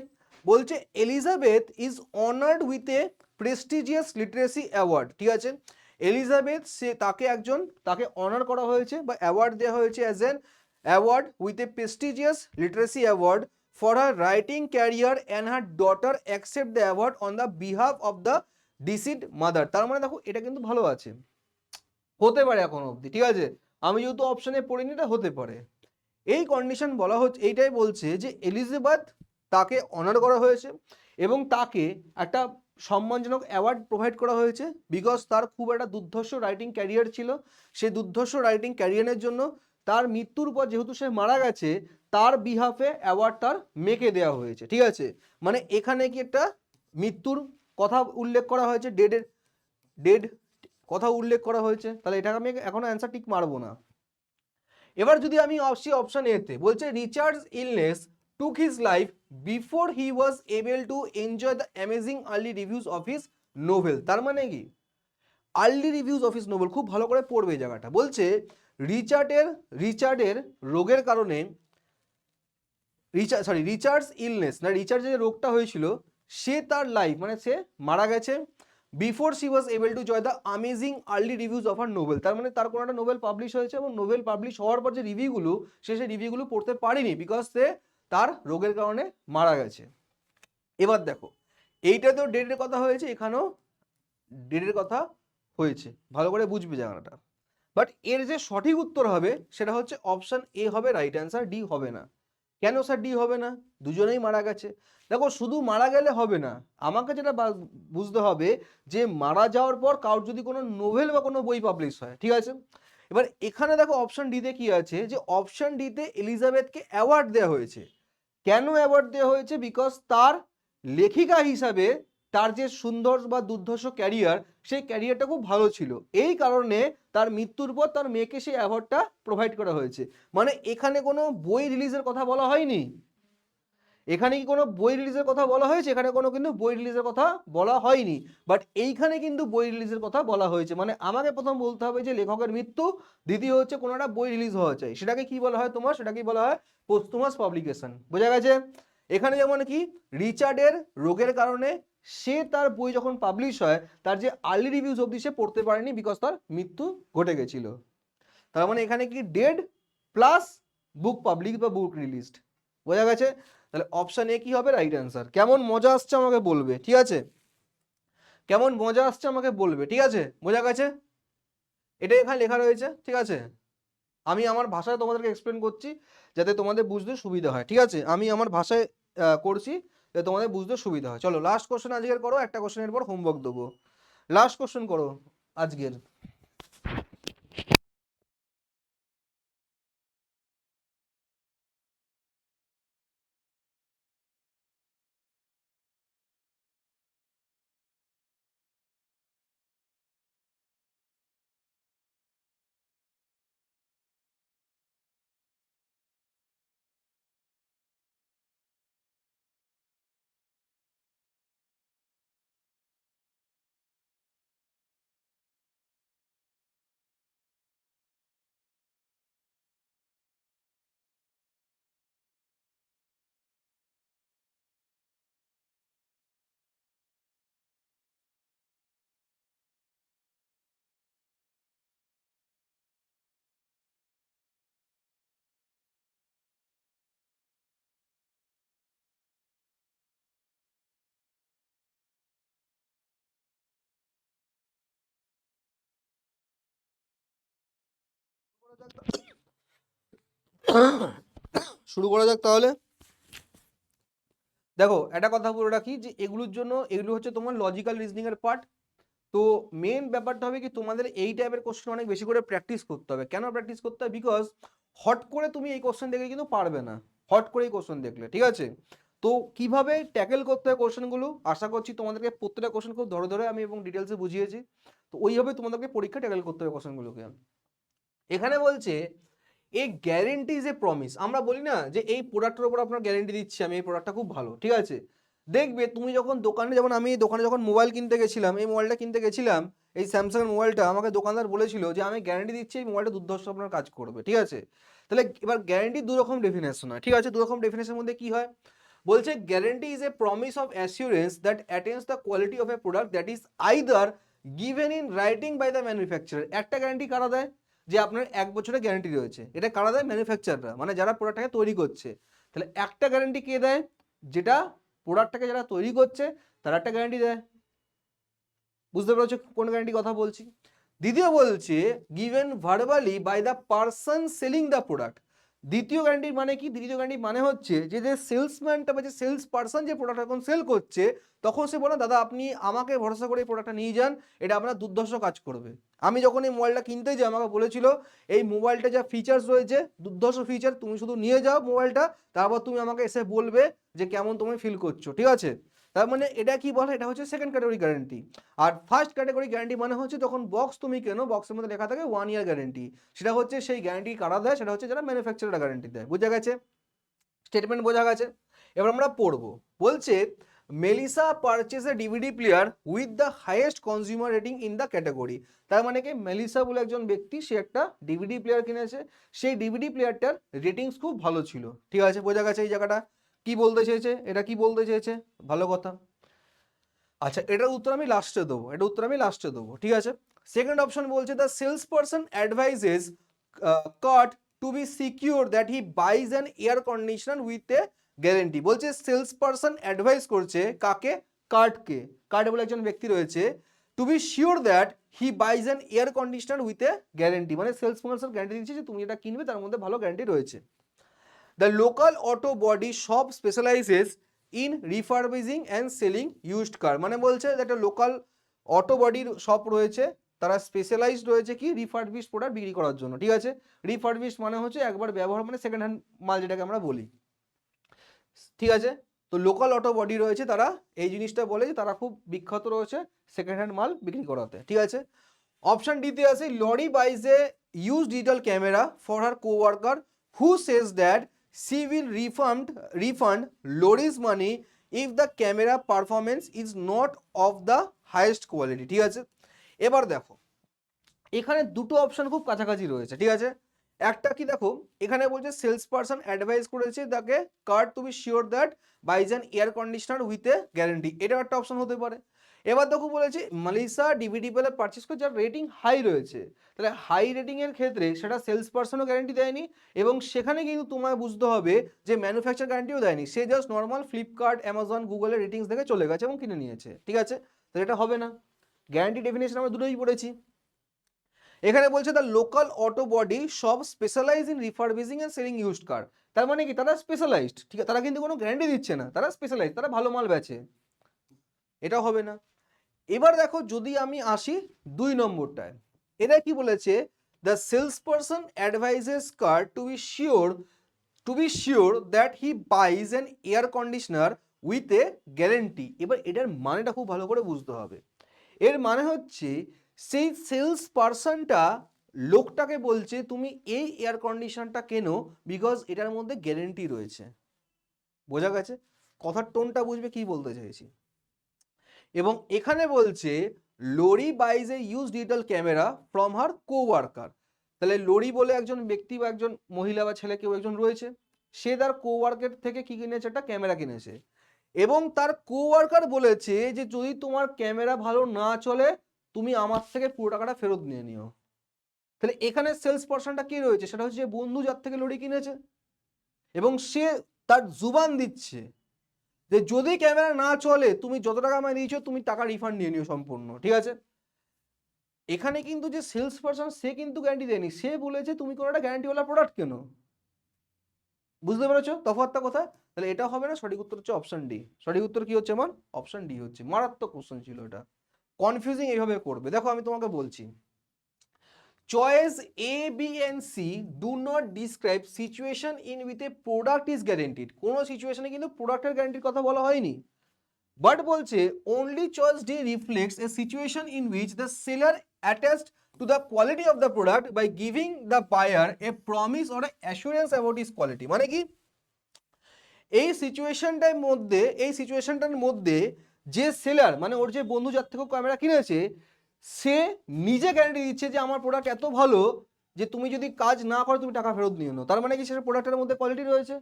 বলছে Elizabeth is honoured with a prestigious literacy award, ঠিক আছে? এলিজাবেথ তাকে অনার করা হয়েছে বা অ্যাওয়ার্ড দেওয়া হয়েছে as an award with a prestigious literacy award for her writing career and her daughter accept the award on the behalf of the decide mother. তার মানে দেখো এটা কিন্তু ভালো আছে, হতে পারে এখন অবধি, ঠিক আছে? আমি যেহেতু অপশনে পড়িনি, এটা হতে পারে। এই কন্ডিশন বলা হচ্ছে, এইটাই বলছে যে এলিজাবেথ তাকে অনার করা হয়েছে এবং তাকে একটা সম্মানজনক অ্যাওয়ার্ড প্রোভাইড করা হয়েছে বিকজ তার খুব একটা দুর্ধর্ষ রাইটিং ক্যারিয়ার ছিল। সেই দুর্ধর্ষ রাইটিং ক্যারিয়ারের জন্য তার মৃত্যুর পর যেহেতু সে মারা গেছে, তার বিহাফে অ্যাওয়ার্ড তার মেয়েকে দেওয়া হয়েছে। ঠিক আছে, মানে এখানে কি একটা মৃত্যুর কথা উল্লেখ করা হয়েছে, ডেড কথা উল্লেখ করা হয়েছে, তাহলে এটাকে আমি এখনো অ্যান্সার ঠিক মারবো না। এবার যদি আমি আসি অপশন এতে, বলছে Richards illness took his life before he was able to enjoy the amazing early reviews of his novel. তার মানে কি early reviews of his novel, খুব ভালো করে পড়বে এই জায়গাটা। বলছে রিচার্ডের রোগের কারণে, রিচার্ডস ইলনেস না, রিচার্ডের যে রোগটা হয়েছিল সে তার লাইফ মানে সে মারা গেছে before she was able to joy the amazing early reviews of her novel. তার মানে তার কোনো একটা নোবেল পাবলিশ হয়েছে এবং নোবেল পাবলিশ হওয়ার পর যে রিভিউগুলো, সে সেই রিভিউগুলো পড়তে পারেনি বিকজ সে তার রোগের কারণে মারা গেছে। এবার দেখো এইটাতেও ডেটের কথা হয়েছে, এখানেও ডেটের কথা হয়েছে, ভালো করে বুঝবে জায়গাটা। বাট এর যে সঠিক উত্তর হবে সেটা হচ্ছে অপশন এ হবে রাইট অ্যান্সার, ডি হবে না। কেন স্যার ডি হবে না? দুজনেই মারা গেছে। দেখো শুধু মারা গেলে হবে না, আমাকে যেটা বুঝতে হবে যে মারা যাওয়ার পর কারোর যদি কোনো নোভেল বা কোনো বই পাবলিশ হয়, ঠিক আছে। এবার এখানে দেখো অপশন ডিতে কি আছে, যে অপশন ডিতে এলিজাবেথকে অ্যাওয়ার্ড দেওয়া হয়েছে। কেন অ্যাওয়ার্ড দেওয়া হয়েছে? বিকজ তার লেখিকা হিসাবে তার যে সুন্দর বা দুর্ধর্ষ ক্যারিয়ার, সেই ক্যারিয়ারটা খুব ভালো ছিল, এই কারণে তার মৃত্যুর পর তার মেয়েকে সেই অ্যাওয়ার্ডটা প্রোভাইড করা হয়েছে। মানে এখানে কোনো বই রিলিজের কথা বলা হয়নি। এখানে কি কোনো বই রিলিজের কথা বলা হয়েছে? এখানে কোনো কিন্তু বই রিলিজের কথা বলা হয়নি। বাট এইখানে কিন্তু বই রিলিজের কথা বলা হয়েছে। মানে আমাকে প্রথম বলতে হবে যে লেখকের মৃত্যু, দ্বিতীয় হচ্ছে কোনো একটা বই রিলিজ হওয়া চাই, সেটাকে কি বলা হয় তোমার, সেটাকে বলা হয় পোস্টুমাস পাবলিকেশন। বোঝা গেছে? এখানে যেমন কি রিচার্ডের রোগের কারণে সে তার বই যখন পাবলিশ হয়, তার যে আর্লি রিভিউজ অবধি সে পড়তে পারেনি বিকজ তার মৃত্যু ঘটে গেছিল। তার মানে এখানে কি ডেড প্লাস বুক পাবলিক বা বুক রিলিজড। বোঝা গেছে? তাহলে অপশন এ কি হবে রাইট অ্যান্সার। কেমন মজা আসছে আমাকে বলবে, ঠিক আছে? কেমন মজা আসছে আমাকে বলবে, ঠিক আছে? বোঝা গেছে? এটাই এখানে লেখা রয়েছে, ঠিক আছে। আমি আমার ভাষায় তোমাদেরকে এক্সপ্লেন করছি যাতে তোমাদের বুঝতে সুবিধা হয়, ঠিক আছে। আমি আমার ভাষায় করছি যাতে তোমাদের বুঝতে সুবিধা হয়। চলো লাস্ট কোশ্চেন আজকের করো, একটা কোশ্চেনের পর হোমওয়ার্ক দেবো। লাস্ট কোশ্চেন করো আজকের। শুরু করা যাক তাহলে। দেখো একটা কথা বলে রাখি যে এগুলোর জন্য, এগুলো হচ্ছে তোমার লজিক্যাল রিজনিং এর পার্ট। তো মেন ব্যাপারটা হবে কি তোমাদের এই টাইপের কোশ্চেন অনেক বেশি করে প্র্যাকটিস করতে হবে। কেন প্র্যাকটিস করতে হবে? বিকজ হট করে তুমি এই কোশ্চেন দেখলে কিন্তু পারবে না, হট করে এই কোশ্চেন দেখলে, ঠিক আছে। তো কিভাবে ট্যাকেল করতে হয় কোশ্চেনগুলো, আশা করছি তোমাদেরকে প্রত্যেকটা কোশ্চেন খুব ধরে ধরে আমি এবং ডিটেলসে বুঝিয়েছি। তো ওইভাবে তোমাদেরকে পরীক্ষা ট্যাকেল করতে হবে কোশ্চেনগুলোকে। এখানে বলছে এ গ্যারেন্টি ইজ এ প্রমিস। আমরা বলি না যে এই প্রোডাক্টের উপর আপনার গ্যারেন্টি দিচ্ছি আমি, এই প্রোডাক্টটা খুব ভালো, ঠিক আছে। দেখবে তুমি যখন দোকানে, যেমন আমি দোকানে যখন মোবাইল কিনতে গেছিলাম, এই মোবাইলটা কিনতে গেছিলাম, এই স্যামসাং এর মোবাইলটা, আমাকে দোকানদার বলেছিল যে আমি গ্যারেন্টি দিচ্ছি এই মোবাইলটা দুর্ধর্ষ আপনার কাজ করবে, ঠিক আছে। তাহলে এবার গ্যারেন্টি দু রকম ডেফিনেশন হয়, ঠিক আছে। দু রকম ডেফিনেশনের মধ্যে কি হয়? বলছে guarantee is a promise of assurance that attests the quality of a product that is either given in writing by the manufacturer. একটা গ্যারেন্টি কারা দেয়? যে আপনার 1 বছরের গ্যারেন্টি রয়েছে, এটা কারা দেয়? ম্যানুফ্যাকচাররা, মানে যারা প্রোডাক্টটাকে তৈরি করছে। তাহলে একটা গ্যারেন্টি কে দেয়? যেটা প্রোডাক্টটাকে যারা তৈরি করছে তারা একটা গ্যারেন্টি দেয়। বুঝতে পেরেছো কোন গ্যারেন্টি কথা বলছি? দ্বিতীয় বলছে given verbally by the person selling the product. দ্বিতীয় গ্যারান্টি মানে কি? দ্বিতীয় গ্যারান্টি মানে হচ্ছে যে সেলসম্যানটা বা যে সেলস পার্সন যে প্রোডাক্ট এখন সেল করছে, তখন সে বলে দাদা আপনি আমাকে ভরসা করে এই প্রোডাক্টটা নিয়ে যান, এটা আপনার দুর্ধর্ষ কাজ করবে। আমি যখন এই মোবাইলটা কিনতে যাই আমাকে বলেছিল এই মোবাইলটা যা ফিচার্স রয়েছে দুর্ধর্ষ ফিচার, তুমি শুধু নিয়ে যাও মোবাইলটা, তারপর তুমি আমাকে এসে বলবে যে কেমন তুমি ফিল করছো, ঠিক আছে? তার মানে এটা কি বলে, এটা হচ্ছে সেকেন্ড ক্যাটাগরি গ্যারান্টি। আর ফার্স্ট ক্যাটাগরি গ্যারান্টি মানে হচ্ছে যখন বক্স তুমি কেনো, বক্সের মধ্যে লেখা থাকে 1 ইয়ার গ্যারান্টি, সেটা হচ্ছে সেই গ্যারান্টি কারা দেয়, সেটা হচ্ছে যারা ম্যানুফ্যাকচারার গ্যারান্টি দেয়। বোঝা গেছে? স্টেটমেন্ট বোঝা গেছে? এবার আমরা পড়বো। বলছে Melissa purchase A DVD player with the highest consumer rating in the category. তার মানে কি, মেলিসা বলে একজন ব্যক্তি, সে একটা ডিভিডি প্লেয়ার কিনেছে, সেই ডিভিডি প্লেয়ারটার রেটিংস খুব ভালো ছিল। ঠিক আছে, বোঝা গেছে এই জায়গাটা কি বলতে চেয়েছে, এটা কি বলতে চেয়েছে, ভালো কথা। আচ্ছা, এটার উত্তর আমি লাস্টে দেবো, এটা উত্তর আমি লাস্টে দেবো, ঠিক আছে। সেকেন্ড অপশন বলছে the sales person advises Kurt to be secure that he buys an air conditioner with a guarantee. বলছে সেলস পারসন অ্যাডভাইস করছে কাকে? কার্টকে। কার্ট বলে একজন ব্যক্তি রয়েছে, to be sure that he buys an air conditioner with a guarantee, মানে sales person guarantee দিচ্ছে যে তুমি যেটা কিনবে তার মধ্যে ভালো গ্যারেন্টি রয়েছে। The local auto body shop specializes in refurbishing and selling used car. মানে বলছে যে একটা লোকাল অটো বডির শপ রয়েছে, তারা স্পেশালাইজড রয়েছে কি রিফার্বিশ প্রোডাক্ট বিক্রি করার জন্য। ঠিক আছে, রিফার্বিশ মানে হচ্ছে একবার ব্যবহার, মানে সেকেন্ড হ্যান্ড মাল যেটাকে আমরা বলি। ঠিক আছে, তো লোকাল অটো বডি রয়েছে, তারা এই জিনিসটা বলে যে তারা খুব বিখ্যাত রয়েছে সেকেন্ড হ্যান্ড মাল বিক্রি করাতে। ঠিক আছে, অপশন ডিতে আছে Lori buys a use digital camera for her coworker who says that she will refund Lori's money if the camera performance is not of the highest quality। ঠিক আছে, এবার দেখো এখানে দুটো অপশন খুব কাছাকাছি রয়েছে। ঠিক আছে, একটা কি দেখো, এখানে বলছে সেলস পারসন অ্যাডভাইস করেছে তাকে Carl to be sure that buys an air conditioner with a guarantee, এটা একটা অপশন হতে পারে। এবার দেখো বলেছে মালিসা ডিভিডি প্লেয়ার পারচেস করে যার রেটিং হাই রয়েছে, তাহলে হাই রেটিং এর ক্ষেত্রে সেটা সেলস পারসনও গ্যারান্টি দেয়নি, এবং সেখানে কিন্তু তোমায় বুঝতে হবে যে ম্যানুফ্যাকচার গ্যারান্টিও দেয়নি, সে জাস্ট নর্মাল ফ্লিপকার্ট অ্যামাজন গুগলের রেটিংস দেখে চলে গেছে এবং কিনে নিয়েছে। ঠিক আছে, তাহলে এটা হবে না। গ্যারান্টি ডেফিনেশন আমরা দুটোই পড়েছি। এখানে বলছে the local auto body shop specialize in refurbishing and selling used car. তার মানে কি, তারা স্পেশালাইজড, ঠিক আছে, তারা কিন্তু কোনো গ্যারান্টি দিচ্ছে না, তারা স্পেশালাইজড, তারা ভালো মাল বেচে, এটা হবে না। এবার দেখো যদি আমি আসি 2 নম্বরটায়, এটা কি বলেছে, the sales person advises Kurt to be sure that he buys an air conditioner with a guarantee. এবার এটার মানেটা খুব ভালো করে বুঝতে হবে। এর মানে হচ্ছে সেই সেলস পারসনটা লোকটাকে বলছে তুমি এই এয়ার কন্ডিশনারটা কেনো বিকজ এটার মধ্যে গ্যারেন্টি রয়েছে। বোঝা গেছে? কথার টোনটা বুঝবে কি বলতে চাইছি। এবং এখানে বলছে Lori buys a use digital camera from her coworker. তাহলে লোরি বলে একজন ব্যক্তি বা একজন মহিলা বা ছেলে কেউ একজন রয়েছে, সে তার কোওয়ার্কের থেকে কি কিনেছে, একটা ক্যামেরা কিনেছে, এবং তার কোওয়ার্কার বলেছে যে যদি তোমার ক্যামেরা ভালো না চলে তুমি আমার থেকে পুরো টাকাটা ফেরত নিয়ে নিও। তাহলে এখানে সেলস পারসনটা কি রয়েছে, সেটা হচ্ছে বন্ধু যার থেকে লরি কিনেছে, এবং সে তার জুবান দিচ্ছে যে যদি ক্যামেরা না চলে তুমি যত টাকা আমায় দিয়েছো তুমি টাকা রিফান্ড নিয়ে নিও সম্পূর্ণ। ঠিক আছে, এখানে কিন্তু যে সেলস পারসন সে কিন্তু গ্যারান্টি দেয়নি, সে বলেছে তুমি কোনো একটা গ্যারান্টিওয়ালা প্রোডাক্ট কেনো। বুঝতে পেরেছো তফাৎটা কোথায়? তাহলে এটা হবে না, সঠিক উত্তর হচ্ছে অপশন ডি। সঠিক উত্তর কি হচ্ছে আমার? অপশন ডি হচ্ছে। মারাত্মক কোশ্চেন ছিল এটা, কনফিউজিং এইভাবে করবে। দেখো আমি তোমাকে বলছি, choice A B and C do not describe situation in with a product is guaranteed. কোনো সিচুয়েশনে কিন্তু প্রোডাক্টের গ্যারান্টির কথা বলা হয়নি, বাট বলছে only choice D reflects a situation in which the seller attached to the quality of the product by giving the buyer a promise or a assurance about its quality। মানে কি, এই সিচুয়েশনটার মধ্যে যে সেলার মানে ওর যে বন্ধু যার থেকে ক্যামেরা কিনেছে, সে নিজে গ্যারান্টি দিচ্ছে যে আমার প্রোডাক্ট এত ভালো যে তুমি যদি কাজ না করো তুমি টাকা ফেরত নিও না। তার মানে কি, সে প্রোডাক্টের মধ্যে কোয়ালিটি রয়েছে,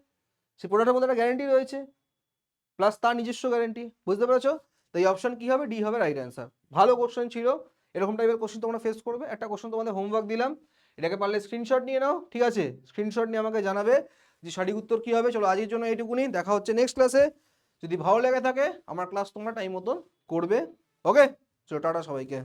সে প্রোডাক্টের মধ্যে একটা গ্যারান্টি রয়েছে প্লাস তার নিজস্ব গ্যারান্টি। বুঝতে পেরেছো? তো এই অপশন কি হবে? ডি হবে রাইট অ্যান্সার। ভালো কোশ্চেন ছিল, এরকম টাইপের কোশ্চেন তোমরা ফেস করবে। একটা কোশ্চেন তোমাদের হোমওয়ার্ক দিলাম, এটাকে পারলে স্ক্রিনশট নিয়ে নাও। ঠিক আছে, স্ক্রিনশট নিয়ে আমাকে জানাবে যে সঠিক উত্তর কি হবে। চলো আজকের জন্য এইটুকুনি, দেখা হচ্ছে নেক্সট ক্লাসে। যদি ভালো লেগে থাকে আমার ক্লাস তোমরা টাইম মতন করবে। ওকে, চলো টাটা সবাইকে।